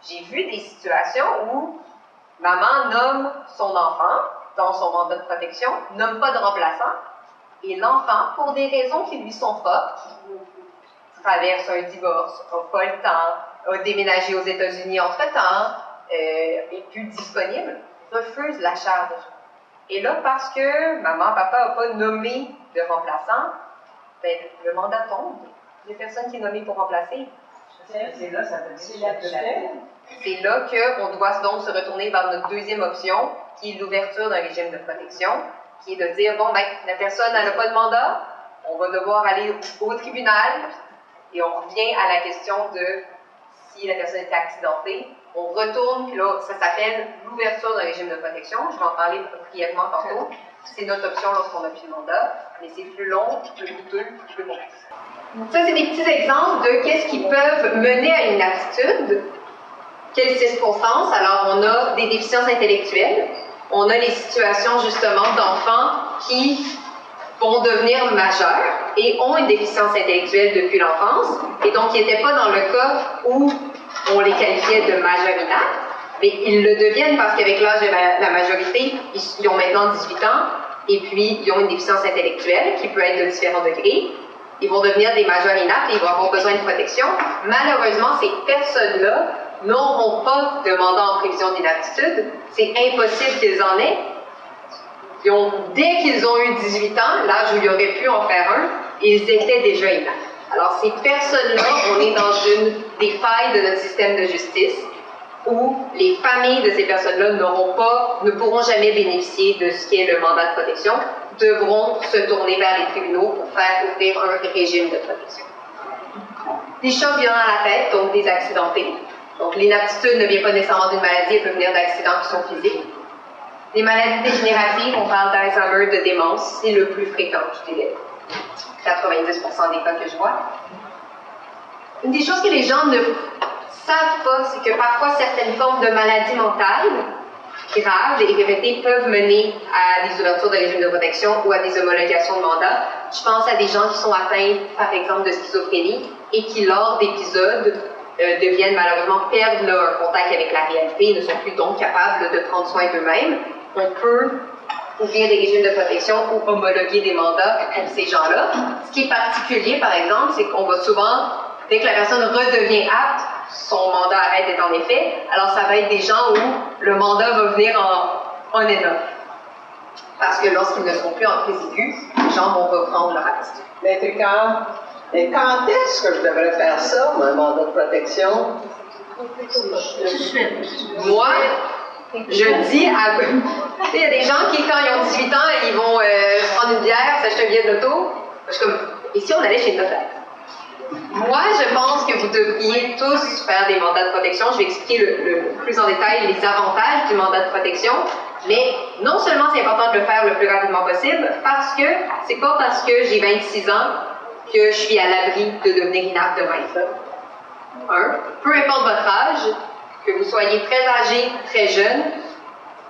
J'ai vu des situations où maman nomme son enfant dans son mandat de protection, nomme pas de remplaçant, et l'enfant, pour des raisons qui lui sont propres, traverse un divorce, n'a pas le temps, a déménagé aux États-Unis entre-temps, est plus disponible, refuse la charge. Et là, parce que maman, papa n'a pas nommé de remplaçant, ben, le mandat tombe. Il y a personne qui est nommé pour remplacer. C'est là, ça veut C'est dire la que tutelle. C'est là qu'on doit donc se retourner vers notre 2e option, qui est l'ouverture d'un régime de protection, qui est de dire, bon, ben, la personne n'a pas de mandat, on va devoir aller au tribunal, et on revient à la question de si la personne était accidentée. On retourne, puis là, ça s'appelle l'ouverture d'un régime de protection. Je vais en parler brièvement tantôt. C'est notre option lorsqu'on n'a plus de mandat, mais c'est plus long, plus coûteux, plus compliqué. Ça, c'est des petits exemples de qu'est-ce qui peuvent mener à une aptitude. Quelles circonstances? Alors, on a des déficiences intellectuelles. On a les situations, justement, d'enfants qui vont devenir majeurs et ont une déficience intellectuelle depuis l'enfance, et donc qui n'étaient pas dans le cas où on les qualifiait de majeurs inaptes, mais ils le deviennent parce qu'avec l'âge de la majorité, ils ont maintenant 18 ans, et puis ils ont une déficience intellectuelle qui peut être de différents degrés. Ils vont devenir des majeurs inaptes et ils vont avoir besoin de protection. Malheureusement, ces personnes-là n'auront pas de mandat en prévision d'inaptitude. C'est impossible qu'ils en aient. Dès qu'ils ont eu 18 ans, l'âge où ils auraient pu en faire un, ils étaient déjà inaptes. Alors, ces personnes-là, on est dans une des failles de notre système de justice où les familles de ces personnes-là ne pourront jamais bénéficier de ce qu'est le mandat de protection, devront se tourner vers les tribunaux pour faire ouvrir un régime de protection. des chocs violents à la tête, donc des accidentés. Donc l'inaptitude ne vient pas nécessairement d'une maladie, elle peut venir d'accidents qui sont physiques. Les maladies dégénératives, on parle d'Alzheimer, de démence, c'est le plus fréquent, je dirais. 90% des cas que je vois. Une des choses que les gens ne savent pas, c'est que parfois certaines formes de maladies mentales graves et répétées peuvent mener à des ouvertures de régime de protection ou à des homologations de mandat. Je pense à des gens qui sont atteints, par exemple, de schizophrénie et qui, lors d'épisodes, deviennent malheureusement perdent leur contact avec la réalité et ne sont plus donc capables de prendre soin d'eux-mêmes. On peut ouvrir des régimes de protection ou homologuer des mandats pour ces gens-là. Ce qui est particulier, par exemple, c'est qu'on va souvent, dès que la personne redevient apte, son mandat arrête d'être en effet. Alors, ça va être des gens où le mandat va venir en énorme. Parce que lorsqu'ils ne sont plus en crise aiguë, les gens vont reprendre leur aptitude. Mais quand est-ce que je devrais faire ça, mon mandat de protection? Moi, je dis à... Il y a des gens qui, quand ils ont 18 ans, ils vont se prendre une bière, s'acheter un billet de l'auto. Je suis comme, et si on allait chez le notaire? Moi, je pense que vous devriez tous faire des mandats de protection. Je vais expliquer le plus en détail les avantages du mandat de protection. Mais non seulement c'est important de le faire le plus rapidement possible, parce que c'est pas parce que j'ai 26 ans que je suis à l'abri de devenir inapte demain. Peu importe votre âge, que vous soyez très âgé, très jeune.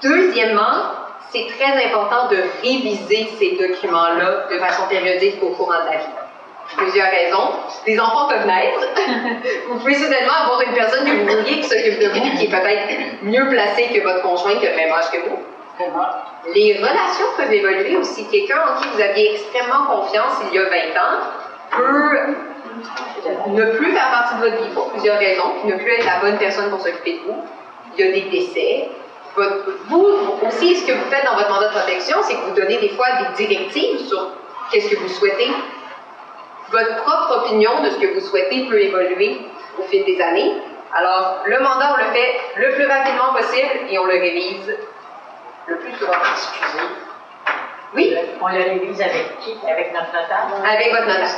Deuxièmement, c'est très important de réviser ces documents-là de façon périodique au courant de la vie. Plusieurs raisons. Les enfants peuvent naître. Vous pouvez soudainement avoir une personne que vous vouliez qui s'occupe de vous, qui est peut-être mieux placée que votre conjoint qui a le même âge que vous. Les relations peuvent évoluer aussi. Quelqu'un en qui vous aviez extrêmement confiance il y a 20 ans peut ne plus faire partie de votre vie pour plusieurs raisons, puis ne plus être la bonne personne pour s'occuper de vous. Il y a des décès. Vous aussi, ce que vous faites dans votre mandat de protection, c'est que vous donnez des fois des directives sur qu'est-ce que vous souhaitez. Votre propre opinion de ce que vous souhaitez peut évoluer au fil des années. Alors, le mandat, on le fait le plus rapidement possible et on le révise le plus souvent. Excusez. Oui? On le révise avec qui? Avec notre notaire? Avec votre notaire.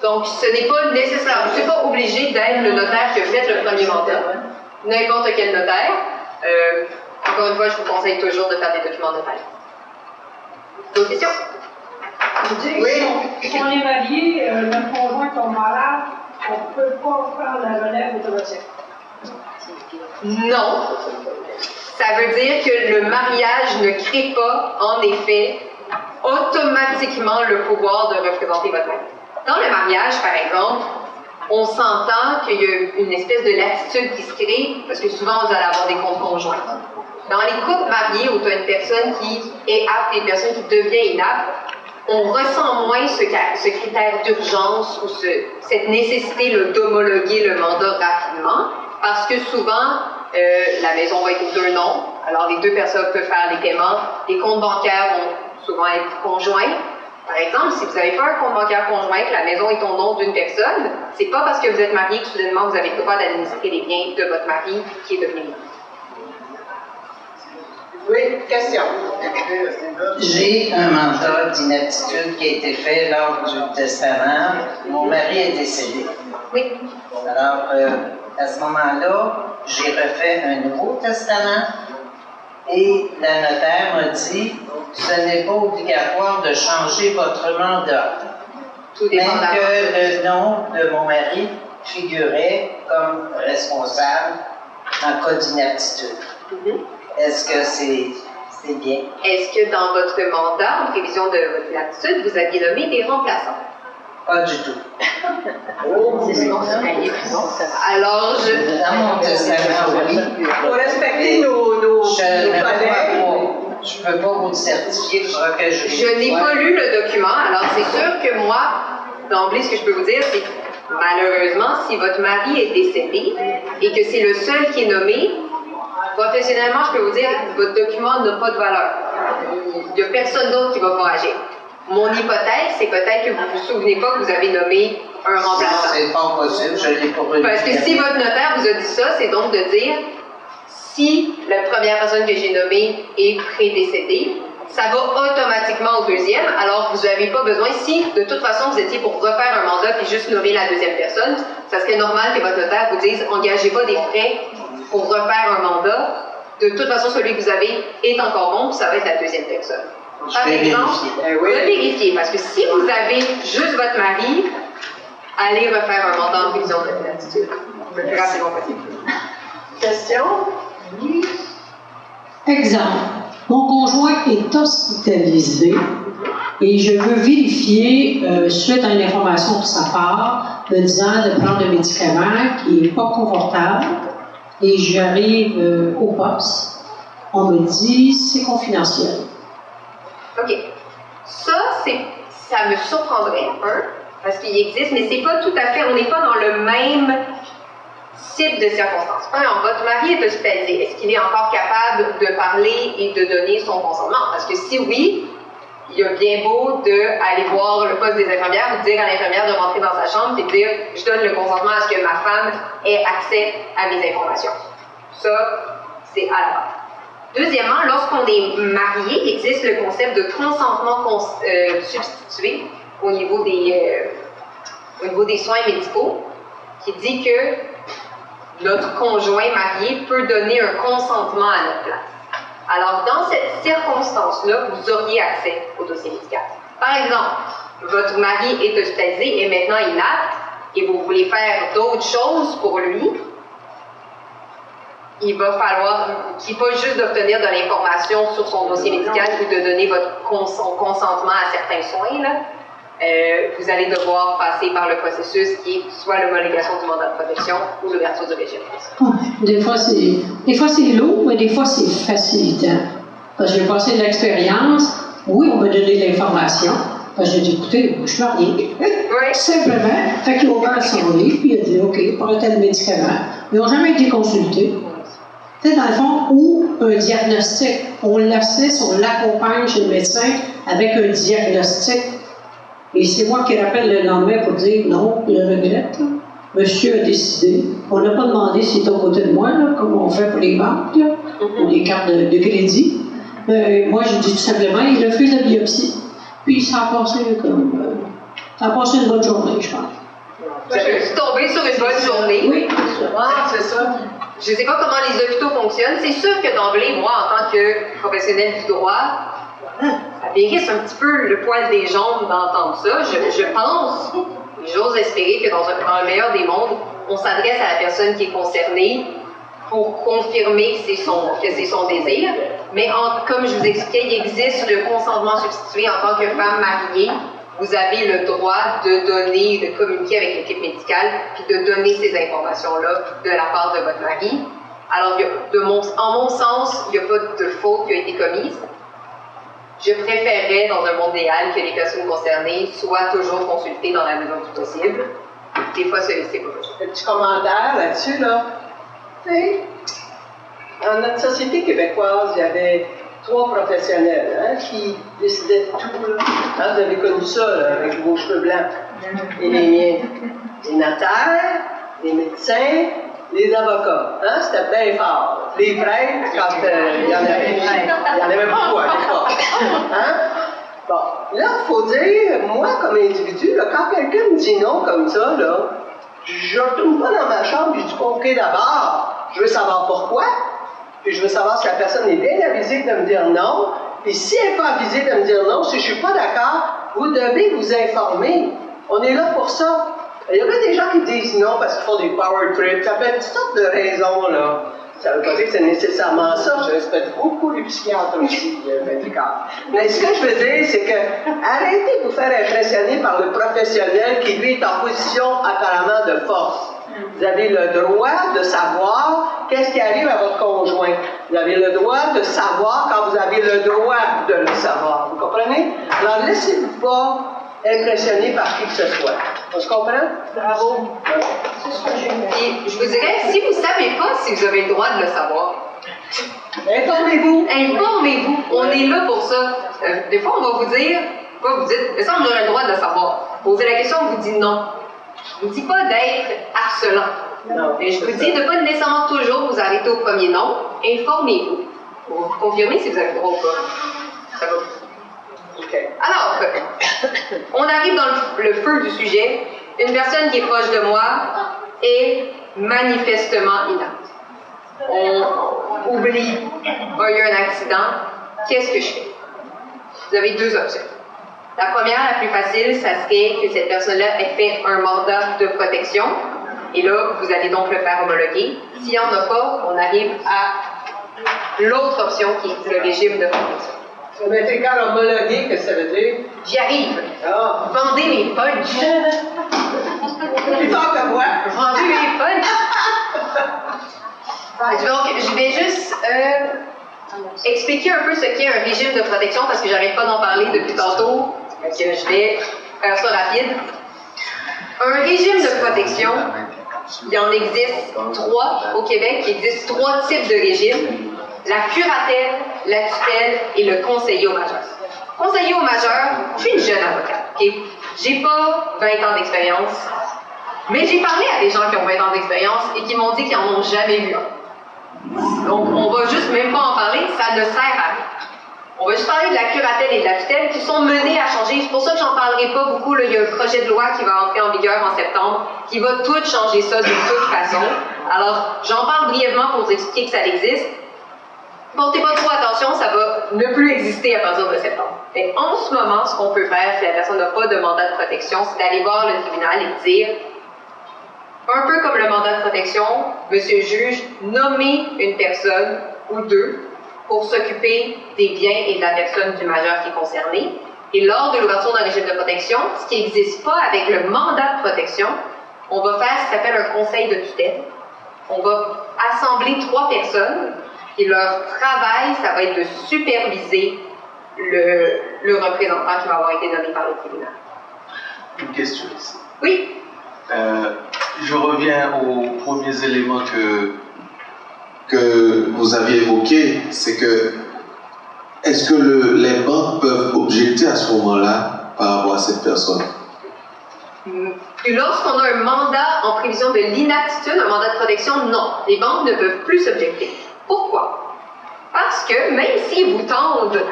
Donc, ce n'est pas nécessaire, vous n'êtes pas obligé d'être le notaire qui a fait le premier mandat. N'importe quel notaire. Encore une fois, je vous conseille toujours de faire des documents de notaire. D'autres questions? Si on est marié, le conjoint tombe malade, on ne peut pas faire la relève automatique. Non. Ça veut dire que le mariage ne crée pas, en effet, automatiquement le pouvoir de représenter votre mari. Dans le mariage, par exemple, on s'entend qu'il y a une espèce de latitude qui se crée, parce que souvent, vous allez avoir des comptes conjoints. Dans les couples mariés où tu as une personne qui est apte et une personne qui devient inapte, on ressent moins ce critère d'urgence ou cette nécessité d'homologuer le mandat rapidement, parce que souvent, la maison va être aux deux noms, alors les deux personnes peuvent faire les paiements, les comptes bancaires vont souvent être conjoints. Par exemple, si vous n'avez pas un compte bancaire conjoint, que la maison est au nom d'une personne, c'est pas parce que vous êtes marié que soudainement vous avez le droit d'administrer les biens de votre mari qui est devenu libre. Oui, question. J'ai un mandat d'inaptitude qui a été fait lors du testament. Mon mari est décédé. Oui. Alors, à ce moment-là, j'ai refait un nouveau testament et la notaire m'a dit ce n'est pas obligatoire de changer votre mandat. Tout dépend Même que le nom de mon mari figurait comme responsable en cas d'inaptitude. Est-ce que c'est bien? Est-ce que dans votre mandat, en prévision de votre inaptitude, vous aviez nommé des remplaçants? Pas du tout. C'est ce qu'on a payé. Alors, Dans mon testament, oui. Pour respecter nos collègues. Je ne peux pas vous le certifier, il faudra que je n'ai pas lu le document, alors c'est sûr que moi, d'emblée, ce que je peux vous dire, c'est que malheureusement, si votre mari est décédé et que c'est le seul qui est nommé, professionnellement, je peux vous dire que votre document n'a pas de valeur. Il n'y a personne d'autre qui va pouvoir agir. Mon hypothèse, c'est peut-être que vous ne vous souvenez pas que vous avez nommé un remplaçant. C'est pas possible, je l'ai pas relu. Parce que si votre notaire vous a dit ça, c'est donc de dire si la première personne que j'ai nommée est prédécédée, ça va automatiquement au deuxième, alors vous n'avez pas besoin, si de toute façon vous étiez pour refaire un mandat puis juste nommer la deuxième personne, ça serait normal que votre notaire vous dise engagez pas des frais pour refaire un mandat. De toute façon, celui que vous avez est encore bon, puis ça va être la deuxième personne. Par exemple, revérifier, parce que si vous avez juste votre mari, allez refaire un mandat en révision de latitude. Le plus rapidement possible. Question? Exemple. Mon conjoint est hospitalisé et je veux vérifier, suite à une information de sa part, me disant de prendre un médicament qui n'est pas confortable et j'arrive au poste. On me dit c'est confidentiel. OK. Ça me surprendrait un peu, parce qu'il existe, mais c'est pas tout à fait, on n'est pas dans le même type de circonstances. Votre mari est hospitalisé. Est-ce qu'il est encore capable de parler et de donner son consentement? Parce que si oui, il y a bien beau d'aller voir le poste des infirmières ou dire à l'infirmière de rentrer dans sa chambre et de dire « Je donne le consentement à ce que ma femme ait accès à mes informations. » Ça, c'est à la base. Deuxièmement, lorsqu'on est marié, il existe le concept de consentement substitué au niveau des soins médicaux qui dit que notre conjoint marié peut donner un consentement à notre place. Alors, dans cette circonstance-là, vous auriez accès au dossier médical. Par exemple, votre mari est hospitalisé et maintenant inapte et vous voulez faire d'autres choses pour lui, il va falloir, qu'il pas juste d'obtenir de l'information sur son dossier médical ou de donner son consentement à certains soins, là. Vous allez devoir passer par le processus qui est soit l'homologation du mandat de protection ou l'ouverture du régime. Des fois, c'est lourd, mais des fois, c'est facilitant. Parce que j'ai passé de l'expérience. Oui, on m'a donné l'information. J'ai dit, écoutez, je suis mariée. Oui. Simplement. Fait qu'il a ouvert son livre, puis il a dit, OK, pour un tel médicament. Ils n'ont jamais été consultés. Tu sais, dans le fond, ou un diagnostic. On l'assiste, on l'accompagne chez le médecin avec un diagnostic. Et c'est moi qui rappelle le lendemain pour dire non, je regrette. Là. Monsieur a décidé. On n'a pas demandé s'il est aux côté de moi, là, comme on fait pour les banques, là, ou les cartes de crédit. Moi, je dis tout simplement, il a fait la biopsie. Puis ça a passé comme. Ça a passé une bonne journée, je pense. Je suis tombée sur une bonne journée. Oui, C'est ça. Je ne sais pas comment les hôpitaux fonctionnent. C'est sûr que d'emblée, moi, en tant que professionnel du droit, ça hérisse un petit peu le poil des jambes d'entendre ça. Je pense, j'ose espérer que dans le meilleur des mondes, on s'adresse à la personne qui est concernée pour confirmer que c'est son désir. Mais comme je vous expliquais, il existe le consentement substitué en tant que femme mariée. Vous avez le droit de donner, de communiquer avec l'équipe médicale, puis de donner ces informations-là de la part de votre mari. Alors, en mon sens, il n'y a pas de faute qui a été commise. Je préférerais, dans un monde idéal, que les personnes concernées soient toujours consultées dans la mesure du possible. Des fois, c'est pas possible. Un petit commentaire là-dessus, là. Tu sais, dans notre société québécoise, il y avait 3 professionnels qui décidaient de tout. Là. Vous avez connu ça, là, avec vos cheveux blancs. Et les miens. Les notaires, les médecins, les avocats. C'était bien fort. Les prêtres, quand il y en avait beaucoup à l'époque. Bon, là, il faut dire, moi, comme individu, là, quand quelqu'un me dit non comme ça, là, je ne retourne pas dans ma chambre et je dis OK d'abord, je veux savoir pourquoi, puis je veux savoir si la personne est bien avisée de me dire non, et si elle n'est pas avisée de me dire non, si je ne suis pas d'accord, vous devez vous informer. On est là pour ça. Il y a des gens qui disent non parce qu'ils font des power trips, ça peut être toutes sortes de raisons, là. Ça ne veut pas dire que c'est nécessairement ça. Je respecte beaucoup les psychiatres aussi, mais ce que je veux dire, c'est que arrêtez de vous faire impressionner par le professionnel qui, lui, est en position apparemment de force. Vous avez le droit de savoir qu'est-ce qui arrive à votre conjoint. Vous avez le droit de savoir quand vous avez le droit de le savoir. Vous comprenez? Alors, laissez-vous pas impressionner par qui que ce soit. On se comprend? Bravo. Puis, je vous dirais, si vous ne savez pas si vous avez le droit de le savoir, informez-vous. Informez-vous. On est là pour ça. Des fois, on va vous dire, vous dites, mais ça, on aurait le droit de le savoir. Posez la question, on vous dit non. Je ne vous dis pas d'être harcelant. Non, mais je vous dis de ne pas nécessairement toujours vous arrêter au premier nom. Informez-vous. Pour vous confirmer si vous avez le droit ou pas. Ça va. Alors, on arrive dans le feu du sujet. Une personne qui est proche de moi est manifestement inapte. On oublie, il y a un accident, qu'est-ce que je fais? Vous avez deux options. La première, la plus facile, ça serait que cette personne-là ait fait un mandat de protection. Et là, vous allez donc le faire homologuer. S'il n'y en a pas, on arrive à l'autre option qui est le régime de protection. Ça m'a été quand homologué, qu'est-ce que ça veut dire? J'y arrive. Ah. Vendez mes punchs. Plus fort que moi. Vendez mes punchs. Donc, je vais juste expliquer un peu ce qu'est un régime de protection parce que j'arrête pas d'en parler depuis tantôt. Donc, je vais faire ça rapide. Un régime de protection, il en existe 3 au Québec. Il existe 3 types de régimes. La curatelle, la tutelle et le conseiller au majeur. Conseiller au majeur, je suis une jeune avocate. Okay? J'ai pas 20 ans d'expérience, mais j'ai parlé à des gens qui ont 20 ans d'expérience et qui m'ont dit qu'ils n'en ont jamais vu un. Donc, on va juste même pas en parler, ça ne sert à rien. On va juste parler de la curatelle et de la tutelle qui sont menées à changer. C'est pour ça que j'en parlerai pas beaucoup. Là, il y a un projet de loi qui va entrer en vigueur en septembre qui va tout changer ça de toute façon. Alors, j'en parle brièvement pour vous expliquer que ça existe. Portez pas trop attention, ça va ne plus exister à partir de septembre. Mais en ce moment, ce qu'on peut faire, si la personne n'a pas de mandat de protection, c'est d'aller voir le tribunal et de dire, un peu comme le mandat de protection, monsieur le juge, nommez une personne ou deux pour s'occuper des biens et de la personne du majeur qui est concerné. Et lors de l'ouverture d'un régime de protection, ce qui n'existe pas avec le mandat de protection, on va faire ce qui s'appelle un conseil de tutelle. On va assembler 3 personnes et leur travail, ça va être de superviser le représentant qui va avoir été nommé par le tribunal. Une question ici. Oui? Je reviens aux premiers éléments que vous aviez évoqués. C'est que, est-ce que les banques peuvent objecter à ce moment-là par rapport à cette personne? Lorsqu'on a un mandat en prévision de l'inaptitude, un mandat de protection, non. Les banques ne peuvent plus s'objecter. Pourquoi? Parce que même s'ils vous tendent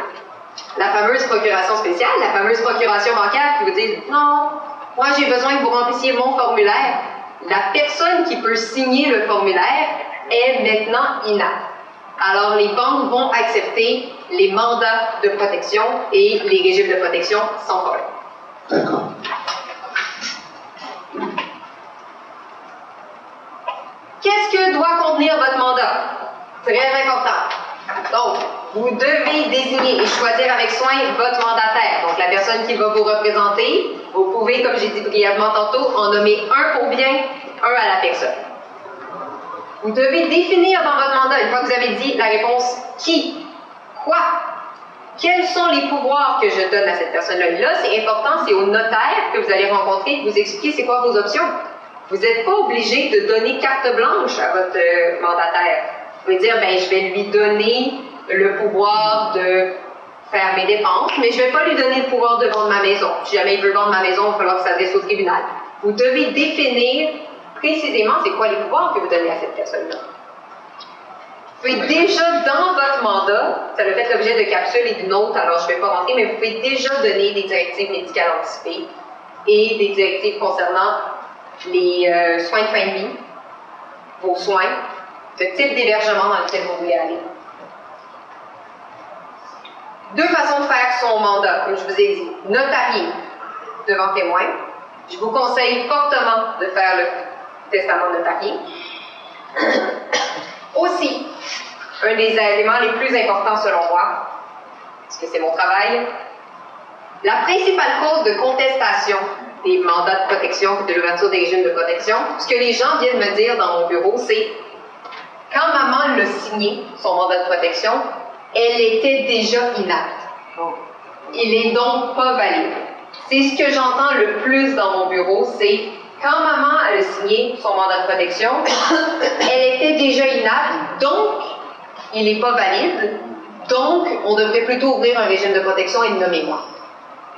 la fameuse procuration spéciale, la fameuse procuration bancaire qui vous dit « Non, moi j'ai besoin que vous remplissiez mon formulaire », la personne qui peut signer le formulaire est maintenant inapte. Alors les banques vont accepter les mandats de protection et les régimes de protection sans problème. D'accord. Qu'est-ce que doit contenir votre mandat? Très important. Donc, vous devez désigner et choisir avec soin votre mandataire. Donc, la personne qui va vous représenter, vous pouvez, comme j'ai dit brièvement tantôt, en nommer un pour bien, un à la personne. Vous devez définir dans votre mandat, une fois que vous avez dit la réponse qui, quoi, quels sont les pouvoirs que je donne à cette personne-là. Là, c'est important, c'est au notaire que vous allez rencontrer de vous expliquer c'est quoi vos options. Vous n'êtes pas obligé de donner carte blanche à votre mandataire. Vous pouvez dire, ben, je vais lui donner le pouvoir de faire mes dépenses, mais je ne vais pas lui donner le pouvoir de vendre ma maison. Si jamais il veut vendre ma maison, il va falloir que ça s'adresse au tribunal. Vous devez définir précisément c'est quoi les pouvoirs que vous donnez à cette personne-là. Vous pouvez déjà, dans votre mandat, ça a fait l'objet de capsules et d'une autre, alors je ne vais pas rentrer, mais vous pouvez déjà donner des directives médicales anticipées et des directives concernant les soins de fin de vie, vos soins, le type d'hébergement dans lequel vous voulez aller. 2 façons de faire son mandat, comme je vous ai dit. Notarié devant témoin. Je vous conseille fortement de faire le testament notarié. Aussi, un des éléments les plus importants selon moi, parce que c'est mon travail, la principale cause de contestation des mandats de protection et de l'ouverture des régimes de protection, ce que les gens viennent me dire dans mon bureau, c'est quand maman l'a signé, son mandat de protection, elle était déjà inapte. Il est donc pas valide. C'est ce que j'entends le plus dans mon bureau, c'est quand maman a signé son mandat de protection, elle était déjà inapte, donc il n'est pas valide, donc on devrait plutôt ouvrir un régime de protection et le nommer moi.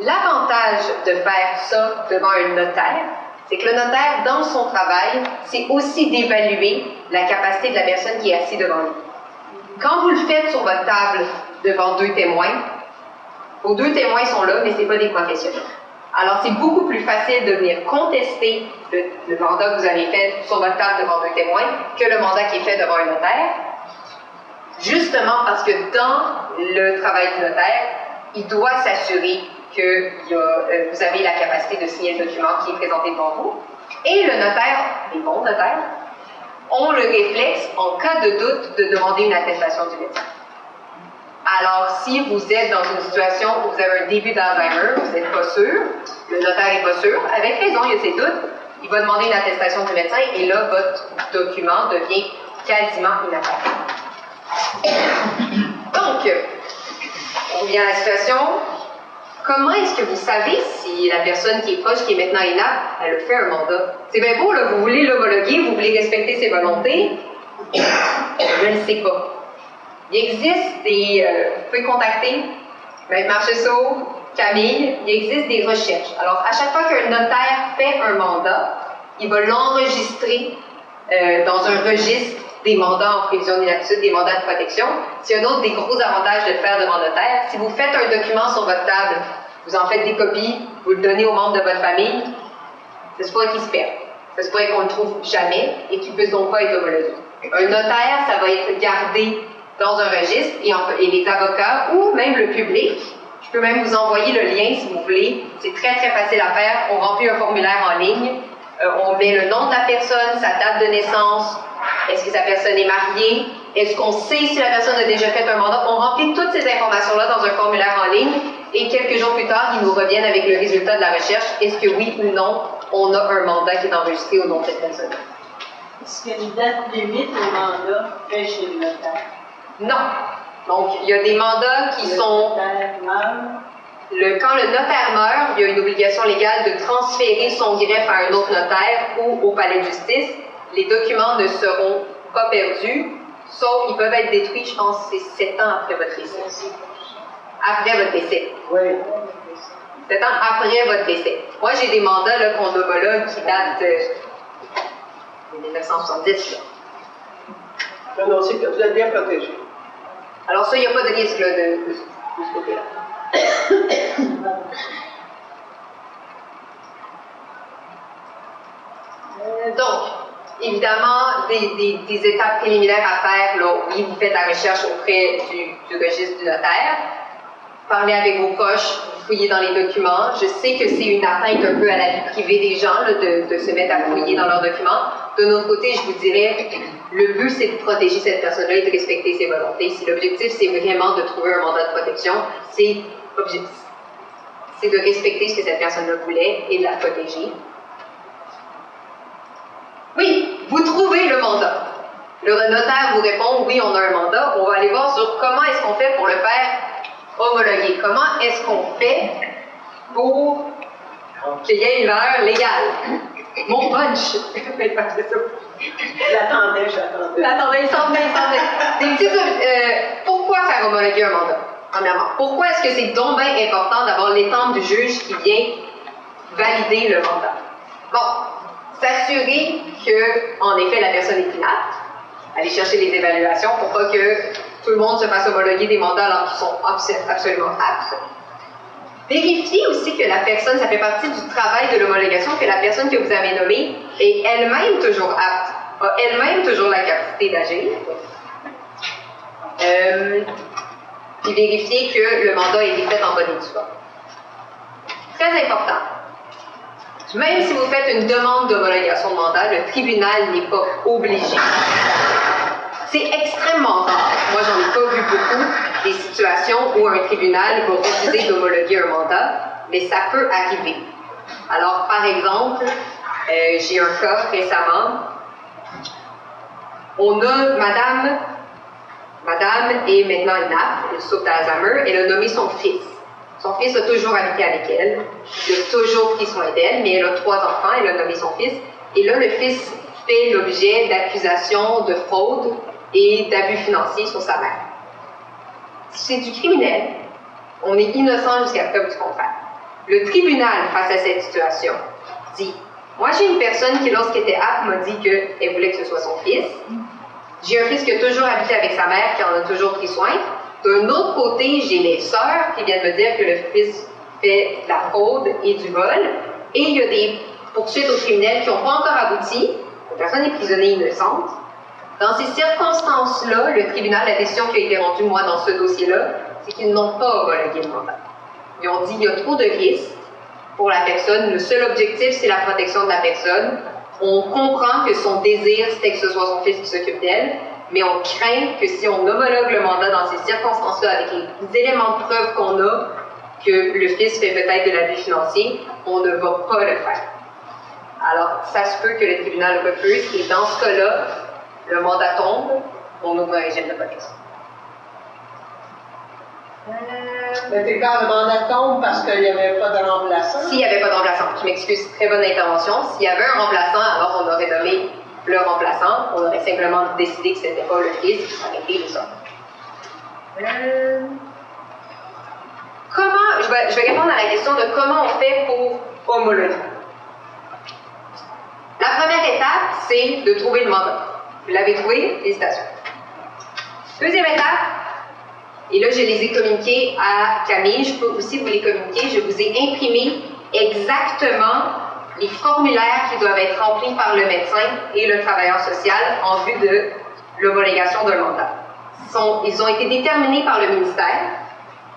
L'avantage de faire ça devant un notaire, c'est que le notaire, dans son travail, c'est aussi d'évaluer la capacité de la personne qui est assise devant lui. Quand vous le faites sur votre table devant 2 témoins, Vos 2 témoins sont là, mais ce n'est pas des professionnels. Alors, c'est beaucoup plus facile de venir contester le mandat que vous avez fait sur votre table devant 2 témoins que le mandat qui est fait devant un notaire, justement parce que dans le travail du notaire, il doit s'assurer que vous avez la capacité de signer le document qui est présenté devant vous. Et le notaire, les bons notaires, ont le réflexe, en cas de doute, de demander une attestation du médecin. Alors, si vous êtes dans une situation où vous avez un début d'Alzheimer, vous n'êtes pas sûr, le notaire n'est pas sûr, avec raison, il y a ses doutes, il va demander une attestation du médecin et là, votre document devient quasiment inattaquable. Donc, on revient à la situation. Comment est-ce que vous savez si la personne qui est proche, qui est maintenant inapte, elle a fait un mandat? C'est bien beau, là, vous voulez l'homologuer, vous voulez respecter ses volontés. Je ne sais pas. Il existe des... vous pouvez contacter Maître Marcheseau, Camille, il existe des recherches. Alors, à chaque fois qu'un notaire fait un mandat, il va l'enregistrer dans un registre des mandats en prévision d'inaptitude, des mandats de protection. C'est un autre des gros avantages de le faire devant notaire. Si vous faites un document sur votre table, vous en faites des copies, vous le donnez aux membres de votre famille, ça se pourrait qu'il se perde. Ça se pourrait qu'on ne le trouve jamais et qu'il ne puisse donc pas être homologué. Un notaire, ça va être gardé dans un registre et les avocats ou même le public, je peux même vous envoyer le lien si vous voulez. C'est très très facile à faire. On remplit un formulaire en ligne, on met le nom de la personne, sa date de naissance, est-ce que sa personne est mariée, est-ce qu'on sait si la personne a déjà fait un mandat. On remplit toutes ces informations-là dans un formulaire en ligne et quelques jours plus tard, ils nous reviennent avec le résultat de la recherche. Est-ce que oui ou non, on a un mandat qui est enregistré au nom de cette personne? Est-ce qu'il y a une date limite au mandat fait chez le notaire? Non. Donc, il y a des mandats qui sont... Quand le notaire meurt, il y a une obligation légale de transférer son greffe à un autre notaire ou au palais de justice. Les documents ne seront pas perdus, sauf ils peuvent être détruits, je pense, c'est 7 ans après votre décès. Après votre décès. Oui. 7 ans après votre décès. Moi, j'ai des mandats là, qu'on homologue qui datent de 1970. Là. Non, c'est que vous êtes bien protégé. Alors ça, il n'y a pas de risque là, de ce côté-là. Donc, évidemment, des étapes préliminaires à faire, là, oui, vous faites la recherche auprès du registre du notaire, parlez avec vos proches, fouillez dans les documents. Je sais que c'est une atteinte un peu à la vie privée des gens là, de se mettre à fouiller dans leurs documents. De notre côté, je vous dirais, le but c'est de protéger cette personne-là et de respecter ses volontés. Si l'objectif c'est vraiment de trouver un mandat de protection, c'est de respecter ce que cette personne-là voulait et de la protéger. Oui, vous trouvez le mandat. Le notaire vous répond, oui, on a un mandat. On va aller voir sur comment est-ce qu'on fait pour le faire homologuer. Comment est-ce qu'on fait pour qu'il y ait une valeur légale? Mon punch! J'attendais. L'attendais, il s'en venait. Pourquoi faire homologuer un mandat? Premièrement, pourquoi est-ce que c'est donc bien important d'avoir l'étampe du juge qui vient valider le mandat? Bon, s'assurer que, en effet, la personne est inapte, aller chercher les évaluations pour pas que tout le monde se fasse homologuer des mandats alors qu'ils sont absolument aptes. Vérifiez aussi que la personne, ça fait partie du travail de l'homologation, que la personne que vous avez nommée est elle-même toujours apte, a elle-même toujours la capacité d'agir. Puis vérifier que le mandat a été fait en bonne et due forme. Très important. Même si vous faites une demande d'homologation de mandat, le tribunal n'est pas obligé. C'est extrêmement rare. Moi, j'en ai pas vu beaucoup des situations où un tribunal va refuser d'homologuer un mandat, mais ça peut arriver. Alors, par exemple, j'ai un cas récemment. On a Madame est maintenant inapte, elle souffre d'Alzheimer, elle a nommé son fils. Son fils a toujours habité avec elle, il a toujours pris soin d'elle, mais elle a 3 enfants, elle a nommé son fils. Et là, le fils fait l'objet d'accusations de fraude et d'abus financiers sur sa mère. C'est du criminel. On est innocent jusqu'à preuve du contraire. Le tribunal, face à cette situation, dit « Moi, j'ai une personne qui, lorsqu'elle était apte, m'a dit qu'elle voulait que ce soit son fils. J'ai un fils qui a toujours habité avec sa mère, qui en a toujours pris soin. D'un autre côté, j'ai mes sœurs qui viennent me dire que le fils fait de la fraude et du vol, et il y a des poursuites aux criminels qui n'ont pas encore abouti, la personne est prisonnée innocente. Dans ces circonstances-là, le tribunal, la décision qui a été rendue, moi, dans ce dossier-là, c'est qu'ils n'ont pas homologué le mandat. Ils ont dit qu'il y a trop de risques pour la personne. Le seul objectif, c'est la protection de la personne. On comprend que son désir, c'était que ce soit son fils qui s'occupe d'elle, mais on craint que si on homologue le mandat dans ces circonstances-là, avec les éléments de preuve qu'on a, que le fils fait peut-être de l'abus financier, on ne va pas le faire. Alors, ça se peut que le tribunal refuse, et dans ce cas-là, le mandat tombe, on ouvre un régime de protection. Mais t'es quand le mandat tombe parce qu'il n'y avait pas de remplaçant? S'il n'y avait pas de remplaçant, je m'excuse, très bonne intervention. S'il y avait un remplaçant, alors on aurait nommé le remplaçant, on aurait simplement décidé que ce n'était pas le fils, qui aurait été les autres. Comment, je vais répondre à la question de comment on fait pour homologuer. La première étape, c'est de trouver le mandat. Vous l'avez trouvé? Félicitations. Deuxième étape, et là je les ai communiqués à Camille, je peux aussi vous les communiquer, je vous ai imprimé exactement les formulaires qui doivent être remplis par le médecin et le travailleur social en vue de l'homologation d'un mandat. Ils ont été déterminés par le ministère.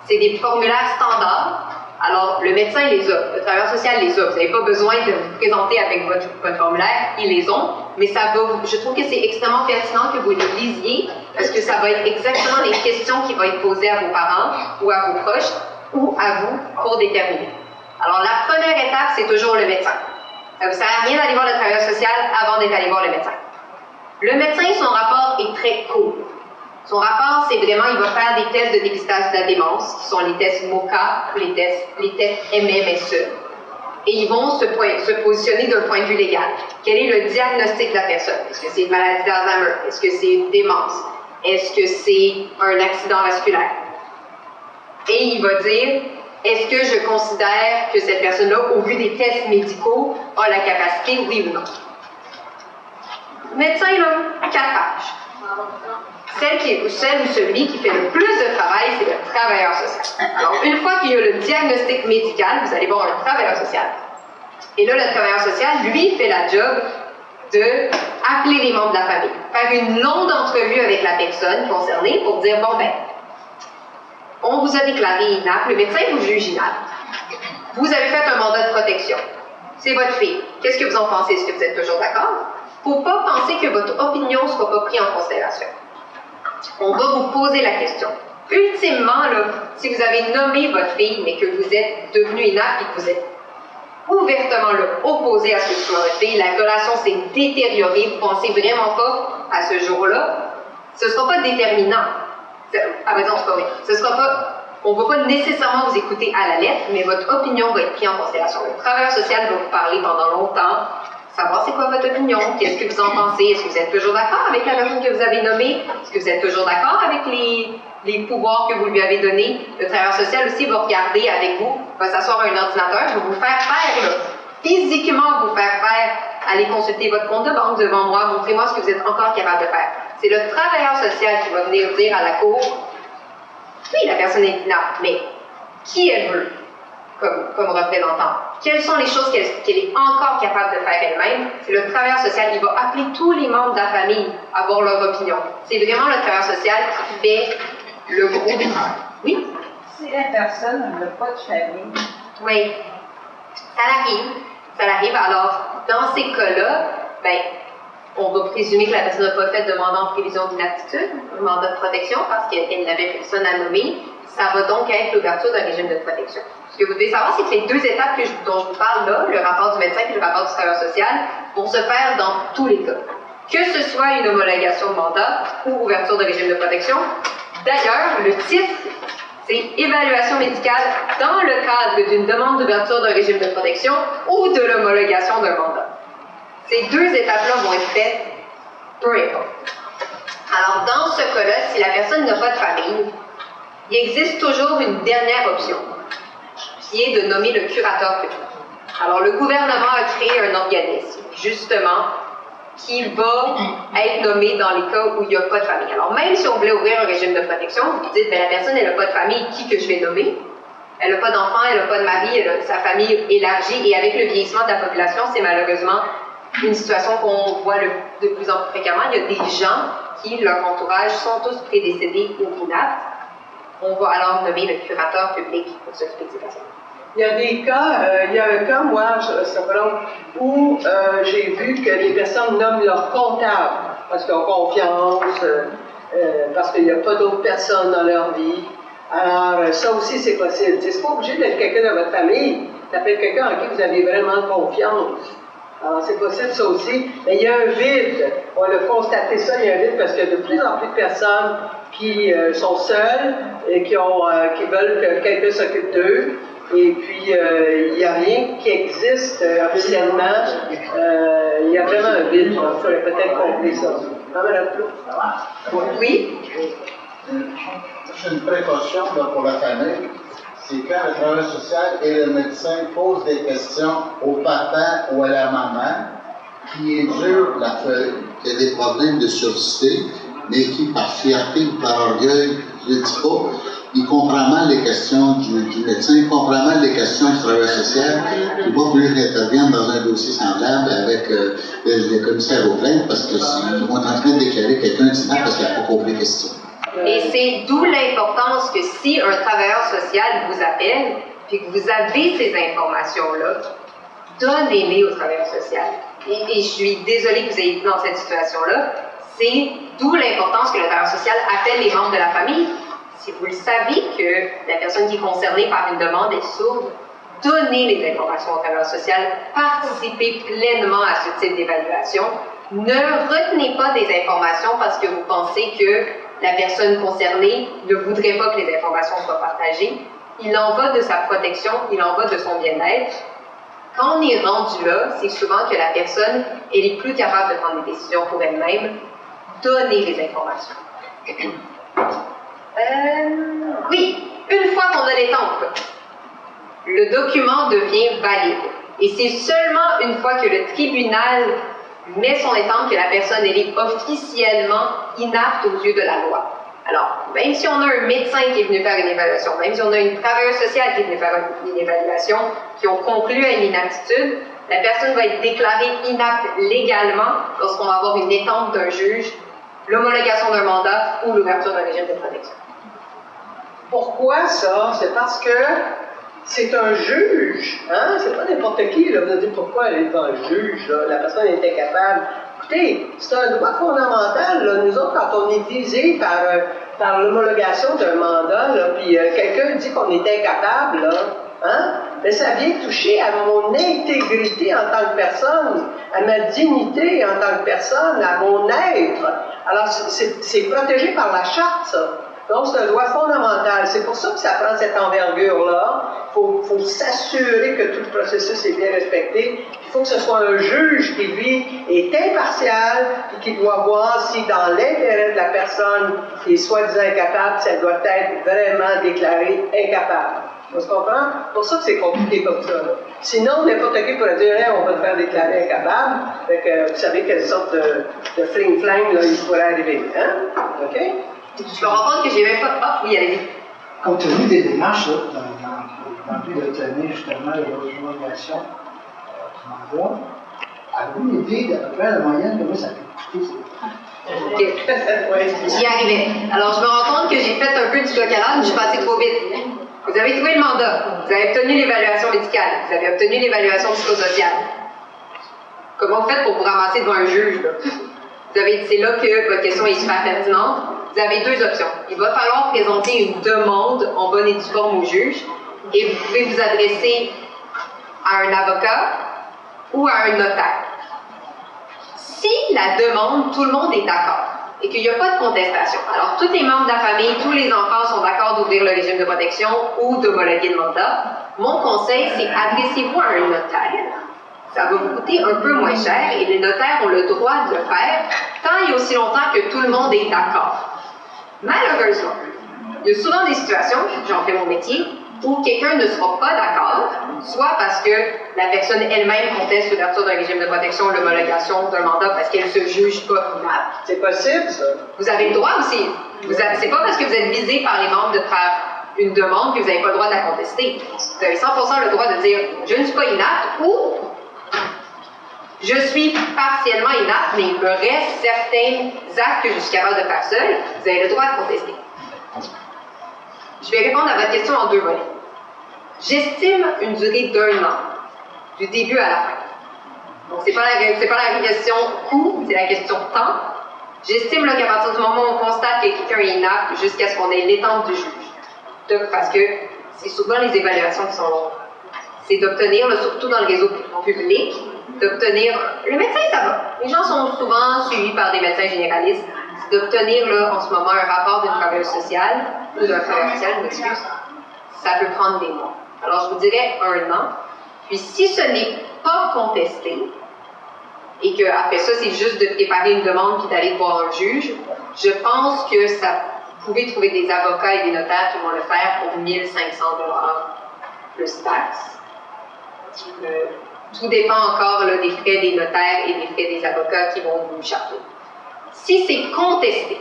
C'est des formulaires standards. Alors, le médecin les a, le travailleur social les a. Vous n'avez pas besoin de vous présenter avec votre formulaire, ils les ont. Mais ça va, je trouve que c'est extrêmement pertinent que vous les lisiez, parce que ça va être exactement les questions qui vont être posées à vos parents ou à vos proches ou à vous pour déterminer. Alors, la première étape, c'est toujours le médecin. Ça ne vous sert à rien d'aller voir le travailleur social avant d'être allé voir le médecin. Le médecin, son rapport est très court. Son rapport, c'est vraiment, il va faire des tests de dépistage de la démence, qui sont les tests MOCA ou les tests MMSE. Et ils vont se positionner d'un point de vue légal. Quel est le diagnostic de la personne? Est-ce que c'est une maladie d'Alzheimer? Est-ce que c'est une démence? Est-ce que c'est un accident vasculaire? Et il va dire, est-ce que je considère que cette personne-là, au vu des tests médicaux, a la capacité, oui ou non? Médecin, là, 4 pages. Celle ou celui qui fait le plus de travail, c'est le travailleur social. Alors, une fois qu'il y a le diagnostic médical, vous allez voir un travailleur social. Et là, le travailleur social, lui, fait la job d'appeler les membres de la famille, faire une longue entrevue avec la personne concernée pour dire, bon, ben, on vous a déclaré inapte, le médecin vous juge inapte. Vous avez fait un mandat de protection. C'est votre fille. Qu'est-ce que vous en pensez? Est-ce que vous êtes toujours d'accord? Il ne faut pas penser que votre opinion ne soit pas prise en considération. On va vous poser la question. Ultimement, là, si vous avez nommé votre fille, mais que vous êtes devenu inapte et que vous êtes ouvertement opposé à ce que soit votre fille, la relation s'est détériorée, vous ne pensez vraiment pas à ce jour-là, ce ne sera pas déterminant. À vrai dire, c'est pas vrai. On ne va pas nécessairement vous écouter à la lettre, mais votre opinion va être prise en considération. Le travailleur social va vous parler pendant longtemps, savoir c'est quoi votre opinion, qu'est-ce que vous en pensez, est-ce que vous êtes toujours d'accord avec la personne que vous avez nommée, est-ce que vous êtes toujours d'accord avec les pouvoirs que vous lui avez donnés. Le travailleur social aussi va regarder avec vous, va s'asseoir à un ordinateur, va vous faire faire, là, physiquement vous faire faire, aller consulter votre compte de banque devant moi, montrez-moi ce que vous êtes encore capable de faire. C'est le travailleur social qui va venir dire à la cour, oui, la personne est inapte, mais qui elle veut comme représentant? Quelles sont les choses qu'elle est encore capable de faire elle-même? C'est le travailleur social, il va appeler tous les membres de la famille à avoir leur opinion. C'est vraiment le travailleur social qui fait le gros du travail. Oui? Si la personne n'a pas de famille. Oui. Ça l'arrive. Alors, dans ces cas-là, ben, on va présumer que la personne n'a pas fait de mandat en prévision d'inaptitude, un mandat de protection, parce qu'elle n'avait personne à nommer. Ça va donc être l'ouverture d'un régime de protection. Ce que vous devez savoir, c'est que les 2 étapes dont je vous parle là, le rapport du médecin et le rapport du travailleur social, vont se faire dans tous les cas. Que ce soit une homologation de mandat ou ouverture de régime de protection. D'ailleurs, le titre, c'est évaluation médicale dans le cadre d'une demande d'ouverture d'un régime de protection ou de l'homologation d'un mandat. Ces 2 étapes-là vont être faites peu importe. Alors, dans ce cas-là, si la personne n'a pas de famille, il existe toujours une dernière option, qui est de nommer le curateur public. Alors, le gouvernement a créé un organisme, justement, qui va être nommé dans les cas où il n'y a pas de famille. Alors, même si on voulait ouvrir un régime de protection, vous dites, la personne, elle n'a pas de famille, qui que je vais nommer? Elle n'a pas d'enfant, elle n'a pas de mari, elle a sa famille élargie, et avec le vieillissement de la population, c'est malheureusement une situation qu'on voit de plus en plus fréquemment. Il y a des gens qui, leur entourage, sont tous prédécédés ou inaptes. On va alors nommer le curateur public pour s'occuper de ces personnes. Il y a des cas, il y a un cas, moi, où j'ai vu que les personnes nomment leur comptable parce qu'ils ont confiance, parce qu'il n'y a pas d'autres personnes dans leur vie. Alors, ça aussi, c'est possible. C'est pas obligé d'être quelqu'un de votre famille. Ça peut être quelqu'un en qui vous avez vraiment confiance. Alors, c'est possible, ça aussi. Mais il y a un vide. On a constaté ça, il y a un vide parce qu'il y a de plus en plus de personnes qui sont seules et qui veulent que quelqu'un s'occupe d'eux. Et puis, il n'y a rien qui existe officiellement. Il y a vraiment un vide. Il faudrait peut-être combler ça. Madame Claude? Oui? C'est une précaution là, pour la famille. C'est quand le travailleur social et le médecin posent des questions au papa ou à la maman, qui endurent la feuille, qui a des problèmes de surdité, mais qui, par fierté ou par orgueil, je ne le dis pas, il comprend mal les questions du médecin, il comprend mal les questions du travailleur social, il ne va pas plus intervenir dans un dossier semblable avec les commissaires aux plaintes parce qu'ils vont être en train de déclarer quelqu'un d'innocent parce qu'il n'a pas compris les questions. Et c'est d'où l'importance que si un travailleur social vous appelle, puis que vous avez ces informations-là, donnez-les au travailleur social. Et je suis désolée que vous ayez été dans cette situation-là. C'est d'où l'importance que le travailleur social appelle les membres de la famille. Si vous le savez que la personne qui est concernée par une demande est sourde, donnez les informations au travailleur social, participez pleinement à ce type d'évaluation. Ne retenez pas des informations parce que vous pensez que la personne concernée ne voudrait pas que les informations soient partagées. Il en va de sa protection, il en va de son bien-être. Quand on est rendu là, c'est souvent que la personne, elle est plus capable de prendre des décisions pour elle-même. Donnez les informations. Oui, une fois qu'on a l'étampe, le document devient valide. Et c'est seulement une fois que le tribunal met son étampe que la personne elle est officiellement inapte aux yeux de la loi. Alors, même si on a un médecin qui est venu faire une évaluation, même si on a une travailleuse sociale qui est venue faire une évaluation, qui ont conclu à une inaptitude, la personne va être déclarée inapte légalement lorsqu'on va avoir une étampe d'un juge, l'homologation d'un mandat ou l'ouverture d'un régime de protection. Pourquoi ça? C'est parce que c'est un juge, hein? C'est pas n'importe qui, là. Vous allez dire pourquoi elle est devant le juge, là? La personne est incapable. Écoutez, c'est un droit fondamental, là. Nous autres, quand on est visé par l'homologation d'un mandat, là, puis quelqu'un dit qu'on est incapable, là, hein? Mais ça vient toucher à mon intégrité en tant que personne, à ma dignité en tant que personne, à mon être. Alors, c'est protégé par la charte, ça. Donc, c'est un droit fondamental. C'est pour ça que ça prend cette envergure-là. Il faut s'assurer que tout le processus est bien respecté. Il faut que ce soit un juge qui, lui, est impartial et qui doit voir si, dans l'intérêt de la personne qui est soi-disant incapable, ça doit être vraiment déclaré incapable. On se comprend? C'est pour ça que c'est compliqué comme ça. Là. Sinon, n'importe qui pourrait dire hey, on va te faire déclarer incapable. Fait que, vous savez quelle sorte de fling-flang il pourrait arriver. Hein? OK? Je me rends compte que j'ai même pas... Ah, oui, allez-y. Compte tenu des démarches, là, dans le but d'obtenir justement l'homologation du mandat, avez-vous une idée d'à peu près la moyenne de quoi ça peut coûter? OK. J'y arrivais. Alors, je me rends compte que j'ai fait un peu du coq à l'âne, je suis passée trop vite. Vous avez trouvé le mandat, vous avez obtenu l'évaluation médicale, vous avez obtenu l'évaluation psychosociale. Comment vous faites pour vous ramasser devant un juge, là? C'est là que votre question est super pertinente. Vous avez deux options. Il va falloir présenter une demande en bonne et due forme au juge et vous pouvez vous adresser à un avocat ou à un notaire. Si la demande, tout le monde est d'accord et qu'il n'y a pas de contestation, alors tous les membres de la famille, tous les enfants sont d'accord d'ouvrir le régime de protection ou d'homologuer le mandat, mon conseil, c'est adressez-vous à un notaire. Ça va vous coûter un peu moins cher et les notaires ont le droit de le faire tant et aussi longtemps que tout le monde est d'accord. Malheureusement, il y a souvent des situations, j'en fais mon métier, où quelqu'un ne sera pas d'accord, soit parce que la personne elle-même conteste l'ouverture d'un régime de protection, l'homologation d'un mandat parce qu'elle se juge pas inapte. C'est possible, ça. Vous avez le droit aussi. C'est pas parce que vous êtes visé par les membres de faire une demande que vous n'avez pas le droit de la contester. Vous avez 100% le droit de dire « je ne suis pas inapte » ou « je suis partiellement inapte, mais il me reste certains actes que je suis capable de faire seule », vous avez le droit de contester. Je vais répondre à votre question en 2 volets. J'estime une durée d'1 an, du début à la fin. Donc, c'est pas la question coût, c'est la question temps. J'estime qu'à partir du moment où on constate que quelqu'un est inapte jusqu'à ce qu'on ait l'étente du juge. Parce que c'est souvent les évaluations qui sont longues. C'est d'obtenir, surtout dans le réseau public, d'obtenir. Le médecin, ça va. Les gens sont souvent suivis par des médecins généralistes. C'est d'obtenir, en ce moment, un rapport d'une travailleuse sociale ou d'un travailleur social, je m'excuse. Ça peut prendre des mois. Alors, je vous dirais 1 an. Puis, si ce n'est pas contesté, et qu'après ça, c'est juste de préparer une demande puis d'aller voir un juge, je pense que vous pouvez trouver des avocats et des notaires qui vont le faire pour 1 500 $ plus taxes. Tout dépend encore là, des frais des notaires et des frais des avocats qui vont vous charger. Si c'est contesté,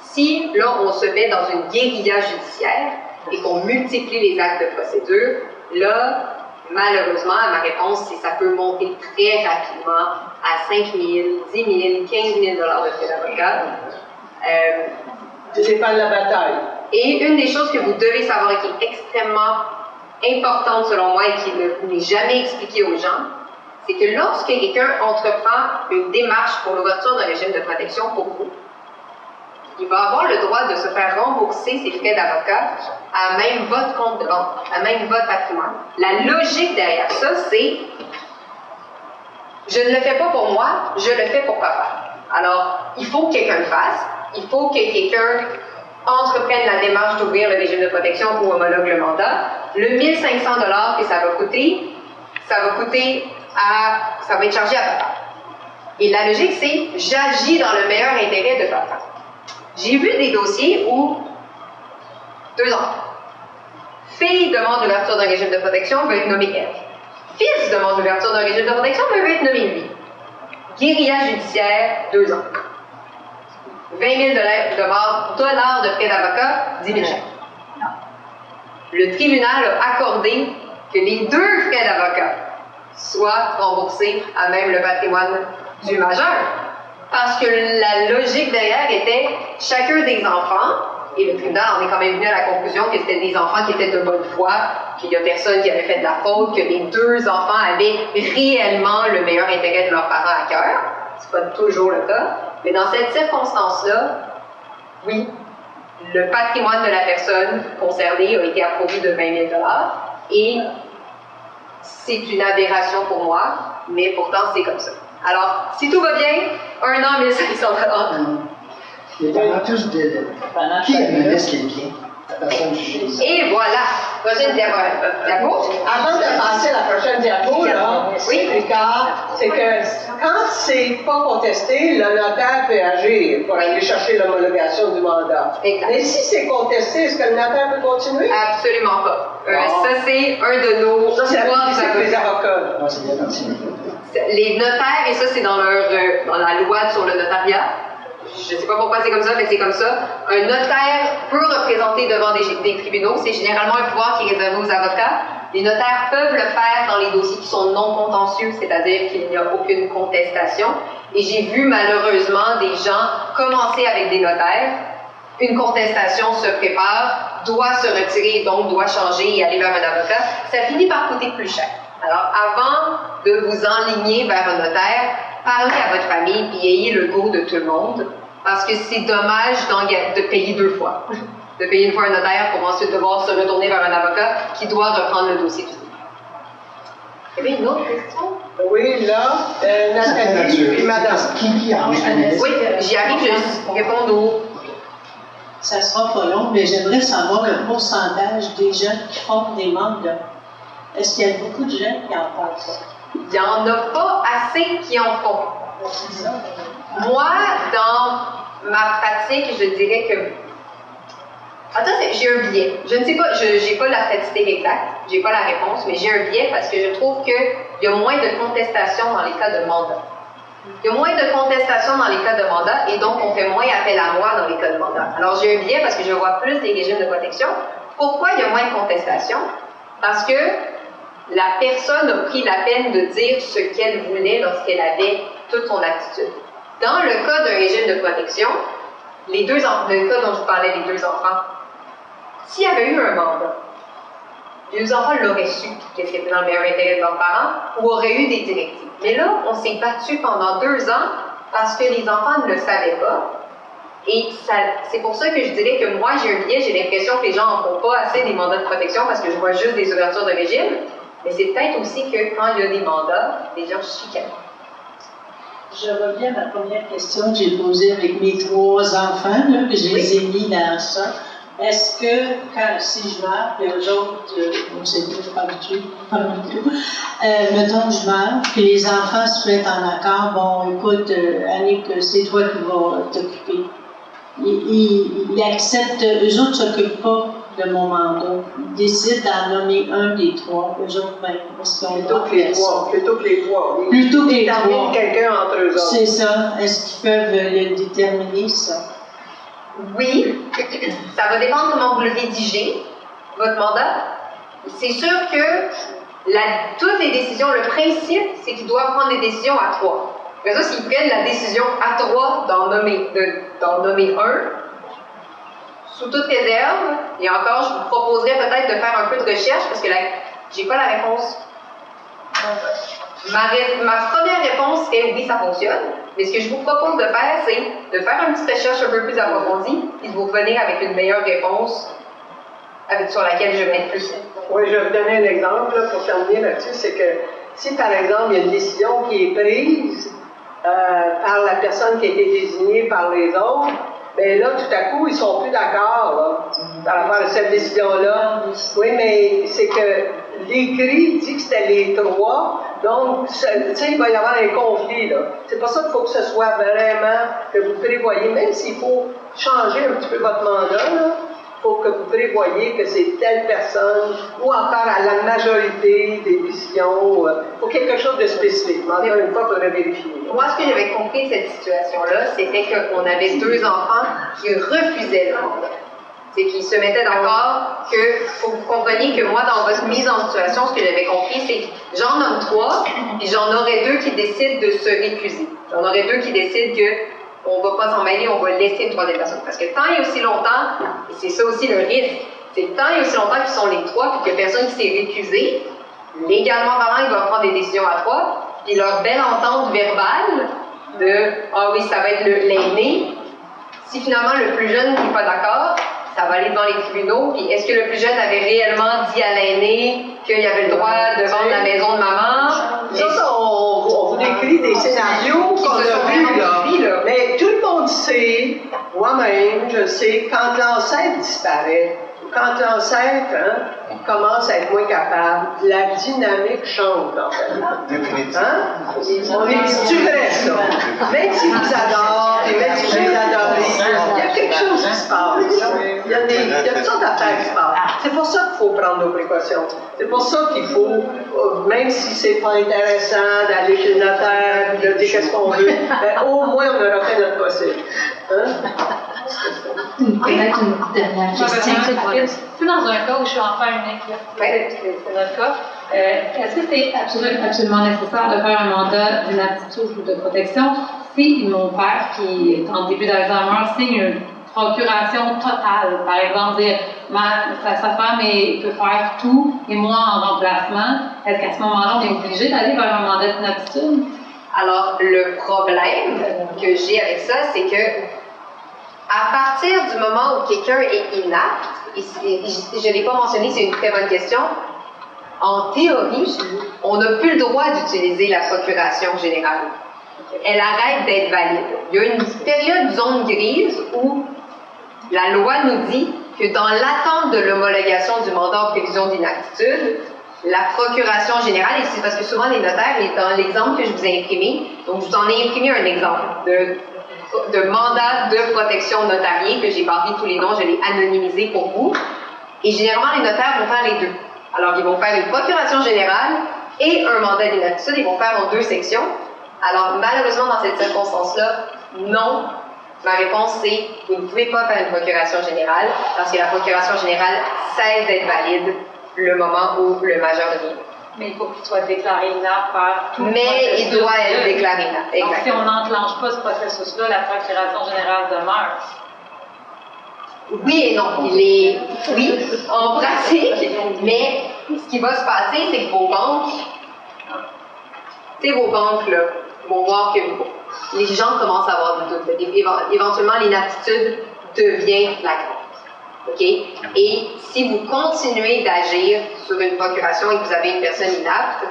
si là on se met dans une guérilla judiciaire et qu'on multiplie les actes de procédure, là, malheureusement, ma réponse, c'est que ça peut monter très rapidement à 5 000, 10 000, 15 000 $ de frais d'avocat. Ça dépend de la bataille. Et une des choses que vous devez savoir et qui est extrêmement importante selon moi et qui n'est jamais expliquée aux gens, c'est que lorsque quelqu'un entreprend une démarche pour l'ouverture d'un régime de protection pour vous, il va avoir le droit de se faire rembourser ses frais d'avocat à même votre compte de banque, à même votre patrimoine. La logique derrière ça, c'est je ne le fais pas pour moi, je le fais pour papa. Alors, il faut que quelqu'un le fasse, il faut que quelqu'un entreprenne la démarche d'ouvrir le régime de protection ou homologue le mandat. Le 1 500 $ que ça va coûter, ça va être chargé à papa. Et la logique, c'est j'agis dans le meilleur intérêt de papa. J'ai vu des dossiers où 2 enfants. Fille demande l'ouverture d'un régime de protection, veut être nommée elle. Fils demande l'ouverture d'un régime de protection, veut être nommé lui. Guérilla judiciaire, 2 ans. 20 000 $ de frais d'avocat, 10 000 $. Le tribunal a accordé que les 2 frais d'avocat soient remboursés à même le patrimoine du majeur. Parce que la logique derrière était chacun des enfants, et le tribunal en est quand même venu à la conclusion que c'était des enfants qui étaient de bonne foi, qu'il n'y a personne qui avait fait de la faute, que les 2 enfants avaient réellement le meilleur intérêt de leurs parents à cœur. C'est pas toujours le cas. Mais dans cette circonstance-là, oui, le patrimoine de la personne concernée a été approuvé de 20 000 $, et c'est une aberration pour moi, mais pourtant c'est comme ça. Alors, si tout va bien, 1 an, 1 500 $. Et pendant tout ce délai, qui analyse qui est bien? La personne jugée. Et voilà, prochaine diapo. Avant de passer à la prochaine diapo, là, oui, Ricard, c'est que quand c'est pas contesté, le notaire peut agir pour aller chercher l'homologation du mandat. Exact. Mais si c'est contesté, est-ce que le notaire peut continuer? Absolument pas. Ça, c'est un de nos pouvoirs des avocats. Non, c'est bien parti. Les notaires, et ça, c'est dans la loi sur le notariat. Je ne sais pas pourquoi c'est comme ça, mais c'est comme ça. Un notaire peut représenter devant des tribunaux. C'est généralement un pouvoir qui est réservé aux avocats. Les notaires peuvent le faire dans les dossiers qui sont non contentieux, c'est-à-dire qu'il n'y a aucune contestation. Et j'ai vu malheureusement des gens commencer avec des notaires. Une contestation se prépare, doit se retirer, donc doit changer et aller vers un avocat. Ça finit par coûter plus cher. Alors, avant de vous enligner vers un notaire, parlez à votre famille et ayez le goût de tout le monde, parce que c'est dommage de payer 2 fois. De payer une fois un notaire pour ensuite devoir se retourner vers un avocat qui doit reprendre le dossier du début. Il y avait une autre question? Oui, là, Nathalie, puis madame. Qui analyse? Oui, j'y arrive juste pour répondre aux... Ça sera pas long, mais j'aimerais savoir le pourcentage des jeunes qui font des mandats. Est-ce qu'il y a beaucoup de jeunes qui en font ça? Il n'y en a pas assez qui en font. Moi, dans ma pratique, je dirais que Ah, ça, j'ai un biais. Je ne sais pas, j'ai pas la statistique exacte, j'ai pas la réponse, mais j'ai un biais parce que je trouve qu'il y a moins de contestation dans les cas de mandat. Il y a moins de contestation dans les cas de mandat et donc on fait moins appel à moi dans les cas de mandat. Alors j'ai un biais parce que je vois plus des régimes de protection. Pourquoi il y a moins de contestation? Parce que la personne a pris la peine de dire ce qu'elle voulait lorsqu'elle avait toute son attitude. Dans le cas d'un régime de protection, le cas dont je vous parlais des 2 enfants, s'il y avait eu un mandat, les 2 enfants l'auraient su qu'est-ce qui était dans le meilleur intérêt de leurs parents ou auraient eu des directives. Mais là, on s'est battu pendant 2 ans parce que les enfants ne le savaient pas. Et c'est pour ça que je dirais que moi, j'ai un biais, j'ai l'impression que les gens n'en font pas assez des mandats de protection parce que je vois juste des ouvertures de régime. Mais c'est peut-être aussi que quand il y a des mandats, les gens chicanent. Je reviens à ma première question que j'ai posée avec mes 3 enfants, là, que je les ai mis dans ça. Est-ce que, si je meurs, puis eux autres, on sait pas du tout, mettons que je meurs, puis les enfants se mettent en accord, bon, écoute, Annick, c'est toi qui vas t'occuper. Ils acceptent, eux autres ne s'occupent pas de mon mandat. Ils décident d'en nommer un des 3, eux autres même. Plutôt que les 3. Plutôt que les 3. Quelqu'un entre eux autres. C'est ça. Est-ce qu'ils peuvent le déterminer, ça? Oui, ça va dépendre comment vous le rédigez, votre mandat. C'est sûr que toutes les décisions, le principe, c'est qu'ils doivent prendre des décisions à 3. Mais ça, s'ils prennent la décision à 3 d'en nommer un, sous toute réserve, et encore, je vous proposerais peut-être de faire un peu de recherche, parce que j'ai pas la réponse. Ma première réponse est oui, ça fonctionne. Mais ce que je vous propose de faire, c'est de faire une petite recherche un peu plus approfondie et de vous revenir avec une meilleure réponse sur laquelle je vais être plus. Oui, je vais vous donner un exemple là, pour terminer là-dessus. C'est que si, par exemple, il y a une décision qui est prise par la personne qui a été désignée par les autres, bien là, tout à coup, ils ne sont plus d'accord par rapport à cette décision-là. Oui, mais c'est que l'écrit dit que c'était les 3, donc, tu sais, il va y avoir un conflit, là. C'est pas ça qu'il faut que ce soit vraiment, que vous prévoyez, même s'il faut changer un petit peu votre mandat, là, il faut que vous prévoyez que c'est telle personne, ou encore à la majorité des décisions, ou quelque chose de spécifique. Mais encore une fois, il faudrait vérifier. Moi, ce que j'avais compris de cette situation-là, c'était qu'on avait 2 enfants qui refusaient le mandat. C'est qu'ils se mettaient d'accord que, faut que vous compreniez que moi, dans votre mise en situation, ce que j'avais compris, c'est que j'en nomme 3, et j'en aurais 2 qui décident de se récuser. J'en aurais 2 qui décident qu'on ne va pas s'en mêler, on va laisser une 3e personne. Parce que tant et aussi longtemps, et c'est ça aussi le risque, c'est que tant et aussi longtemps qu'ils sont les 3, puis qu'il n'y a personne qui s'est récusé, légalement parlant, ils doivent prendre des décisions à 3, puis leur belle entente verbale de « Ah oui, ça va être l'aîné », si finalement le plus jeune n'est pas d'accord, ça va aller devant les tribunaux. Puis est-ce que le plus jeune avait réellement dit à l'aîné qu'il avait le droit de vendre la maison de maman? Ça, on vous décrit des scénarios qu'on a vus, là. Mais tout le monde sait, moi-même, je sais, quand l'ancêtre disparaît, quand l'ancêtre commence à être moins capable, la dynamique change, en fait. On est du vrai, ça. Même si vous adorez, et même si vous les adorez, il y a quelque chose qui se passe. Il y a toutes sortes d'affaires qui se passent. C'est pour ça qu'il faut prendre nos précautions. C'est pour ça qu'il faut, même si c'est pas intéressant d'aller chez le notaire, de dire qu'est-ce qu'on veut, ben, au moins on aura fait notre possible. Peut-être une dernière question. C'est dans un cas où je suis enfant unique, c'est notre cas. Est-ce que c'est absolument nécessaire de faire un mandat d'inaptitude ou de protection si mon père, qui est en début d'Alzheimer, signe une procuration totale? Par exemple, dire sa femme peut faire tout et moi en remplacement. Est-ce qu'à ce moment-là, on est obligé d'aller vers un mandat d'inaptitude? Alors, le problème que j'ai avec ça, c'est que à partir du moment où quelqu'un est inapte, et je ne l'ai pas mentionné, c'est une très bonne question, en théorie, on n'a plus le droit d'utiliser la procuration générale. Elle arrête d'être valide. Il y a une période zone grise où la loi nous dit que dans l'attente de l'homologation du mandat en prévision d'inaptitude, la procuration générale, et c'est parce que souvent les notaires, et dans l'exemple que je vous ai imprimé, donc je vous en ai imprimé un exemple de mandat de protection notarié, que j'ai pas pris tous les noms, je l'ai anonymisé pour vous. Et généralement, les notaires vont faire les deux. Alors, ils vont faire une procuration générale et un mandat d'inaptitude, ils vont faire en 2 sections. Alors, malheureusement, dans cette circonstance-là, non. Ma réponse, c'est vous ne pouvez pas faire une procuration générale parce que la procuration générale cesse d'être valide le moment où le majeur devient. Mais il faut qu'il soit déclaré inapte par tout le Mais processus. il doit être déclaré inapte. Donc, si Exactement. on n'enclenche pas ce processus-là, la procuration générale demeure. Oui et non. Oui, en pratique, mais ce qui va se passer, c'est que vos banques, là, vont voir que les gens commencent à avoir du doute. Éventuellement, l'inaptitude devient flagrante. OK? Et si vous continuez d'agir sur une procuration et que vous avez une personne inapte,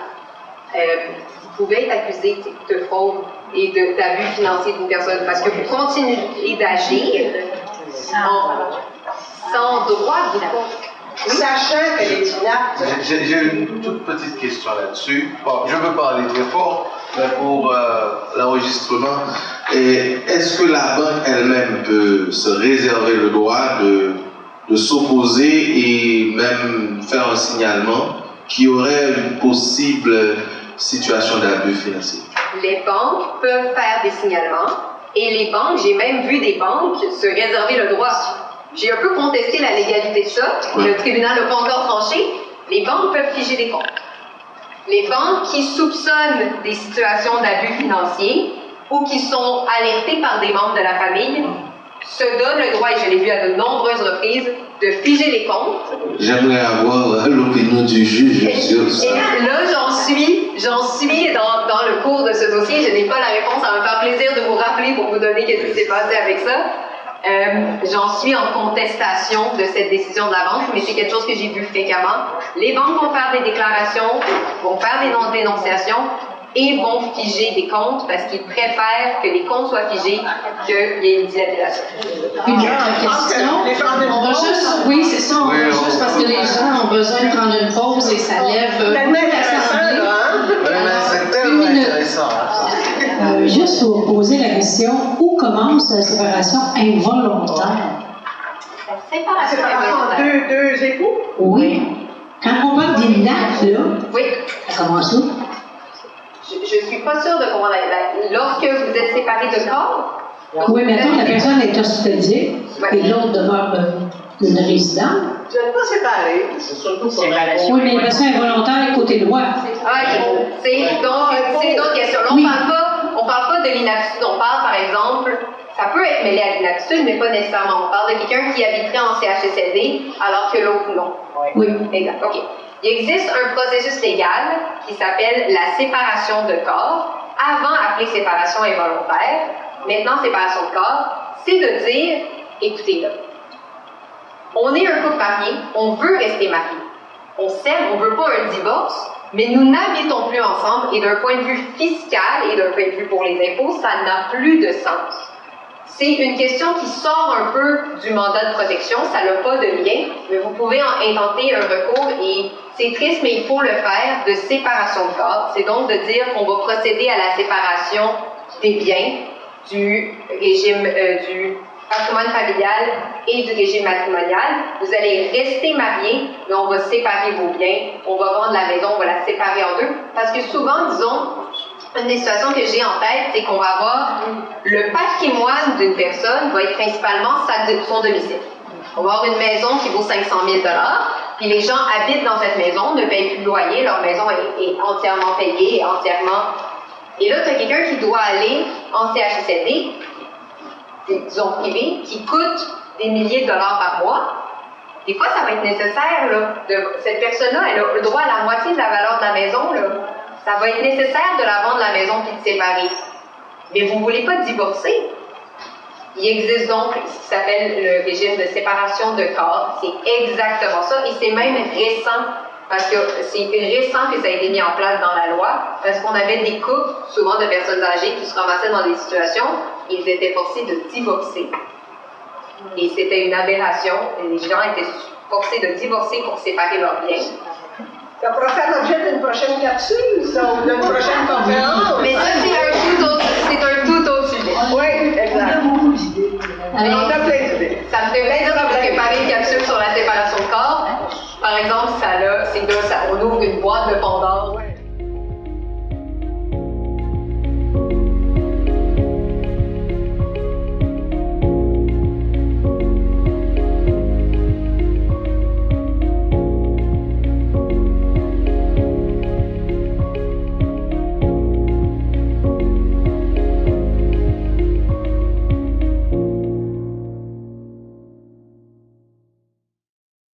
vous pouvez être accusé de fraude et d'abus financier d'une personne parce que vous continuez d'agir sans droit de compte. Sachant qu'elle est inapte. J'ai une toute petite question là-dessus. Bon, je ne veux pas aller très fort, mais pour l'enregistrement, est-ce que la banque elle-même peut se réserver le droit de s'opposer et même faire un signalement qui aurait une possible situation d'abus financier? Les banques peuvent faire des signalements et les banques, j'ai même vu des banques se réserver le droit. J'ai un peu contesté la légalité de ça, le tribunal n'a pas encore tranché. Les banques peuvent figer des comptes. Les banques qui soupçonnent des situations d'abus financiers ou qui sont alertées par des membres de la famille se donnent le droit, et je l'ai vu à de nombreuses reprises, de figer les comptes. J'aimerais avoir l'opinion du juge sur ça. Et là, j'en suis dans le cours de ce dossier. Je n'ai pas la réponse. Ça va me faire plaisir de vous rappeler pour vous donner ce qui s'est passé avec ça. J'en suis en contestation de cette décision de la banque, mais c'est quelque chose que j'ai vu fréquemment. Les banques vont faire des déclarations, vont faire des non-dénonciations et vont figer des comptes parce qu'ils préfèrent que les comptes soient figés qu'il y ait une dilapidation. Une question. On va juste, oui, c'est ça, on va juste parce que les gens ont besoin de prendre une pause et ça lève Tellement intéressant, là, hein? C'est tellement intéressant. Juste pour poser la question, où commence la séparation involontaire? La séparation entre deux époux? Oui. Quand on parle d'inapte, là, oui. Ça commence où? Je suis pas sûre de comprendre. Lorsque vous êtes séparés de corps, Oui, mettons, la personne est hospitalisée et l'autre demeure une résidente. Je ne suis pas séparée. C'est surtout pour Oui, mais la personne involontaire côté droit. c'est donc une autre question. Là, on parle pas de l'inaptitude. On parle, par exemple, ça peut être mêlé à l'inaptitude, mais pas nécessairement. On parle de quelqu'un qui habiterait en CHSLD alors que l'autre non. Oui. Exact. OK. Il existe un processus légal qui s'appelle la séparation de corps, avant appelée séparation involontaire, maintenant séparation de corps, c'est de dire, écoutez là, on est un couple marié, on veut rester marié, on s'aime, on veut pas un divorce, mais nous n'habitons plus ensemble et d'un point de vue fiscal et d'un point de vue pour les impôts, ça n'a plus de sens. C'est une question qui sort un peu du mandat de protection, ça n'a pas de lien, mais vous pouvez intenter un recours et c'est triste, mais il faut le faire, de séparation de corps. C'est donc de dire qu'on va procéder à la séparation des biens, du régime du patrimoine familial et du régime matrimonial. Vous allez rester mariés, mais on va séparer vos biens, on va vendre la maison, on va la séparer en deux, parce que souvent, disons, une des situations que j'ai en tête, c'est qu'on va avoir le patrimoine d'une personne va être principalement son domicile. On va avoir une maison qui vaut 500 000 $, puis les gens habitent dans cette maison, ne payent plus de loyer, leur maison est entièrement payée, entièrement... Et là, tu as quelqu'un qui doit aller en CHSLD, disons privé, qui coûte des milliers de dollars par mois. Des fois, ça va être nécessaire, là, cette personne-là, elle a le droit à la moitié de la valeur de la maison, là. Ça va être nécessaire de la vendre la maison puis de séparer. Mais vous ne voulez pas divorcer. Il existe donc ce qui s'appelle le régime de séparation de corps. C'est exactement ça. Et c'est même récent, parce que c'est récent que ça a été mis en place dans la loi, parce qu'on avait des couples, souvent de personnes âgées, qui se ramassaient dans des situations, ils étaient forcés de divorcer. Et c'était une aberration. Les gens étaient forcés de divorcer pour séparer leurs biens. Ça pourra faire l'objet d'une prochaine capsule, ça, ou d'une prochaine conférence. Mais ça, c'est un tout autre sujet. Oui, exact. par exemple, on ouvre une boîte de Pandore.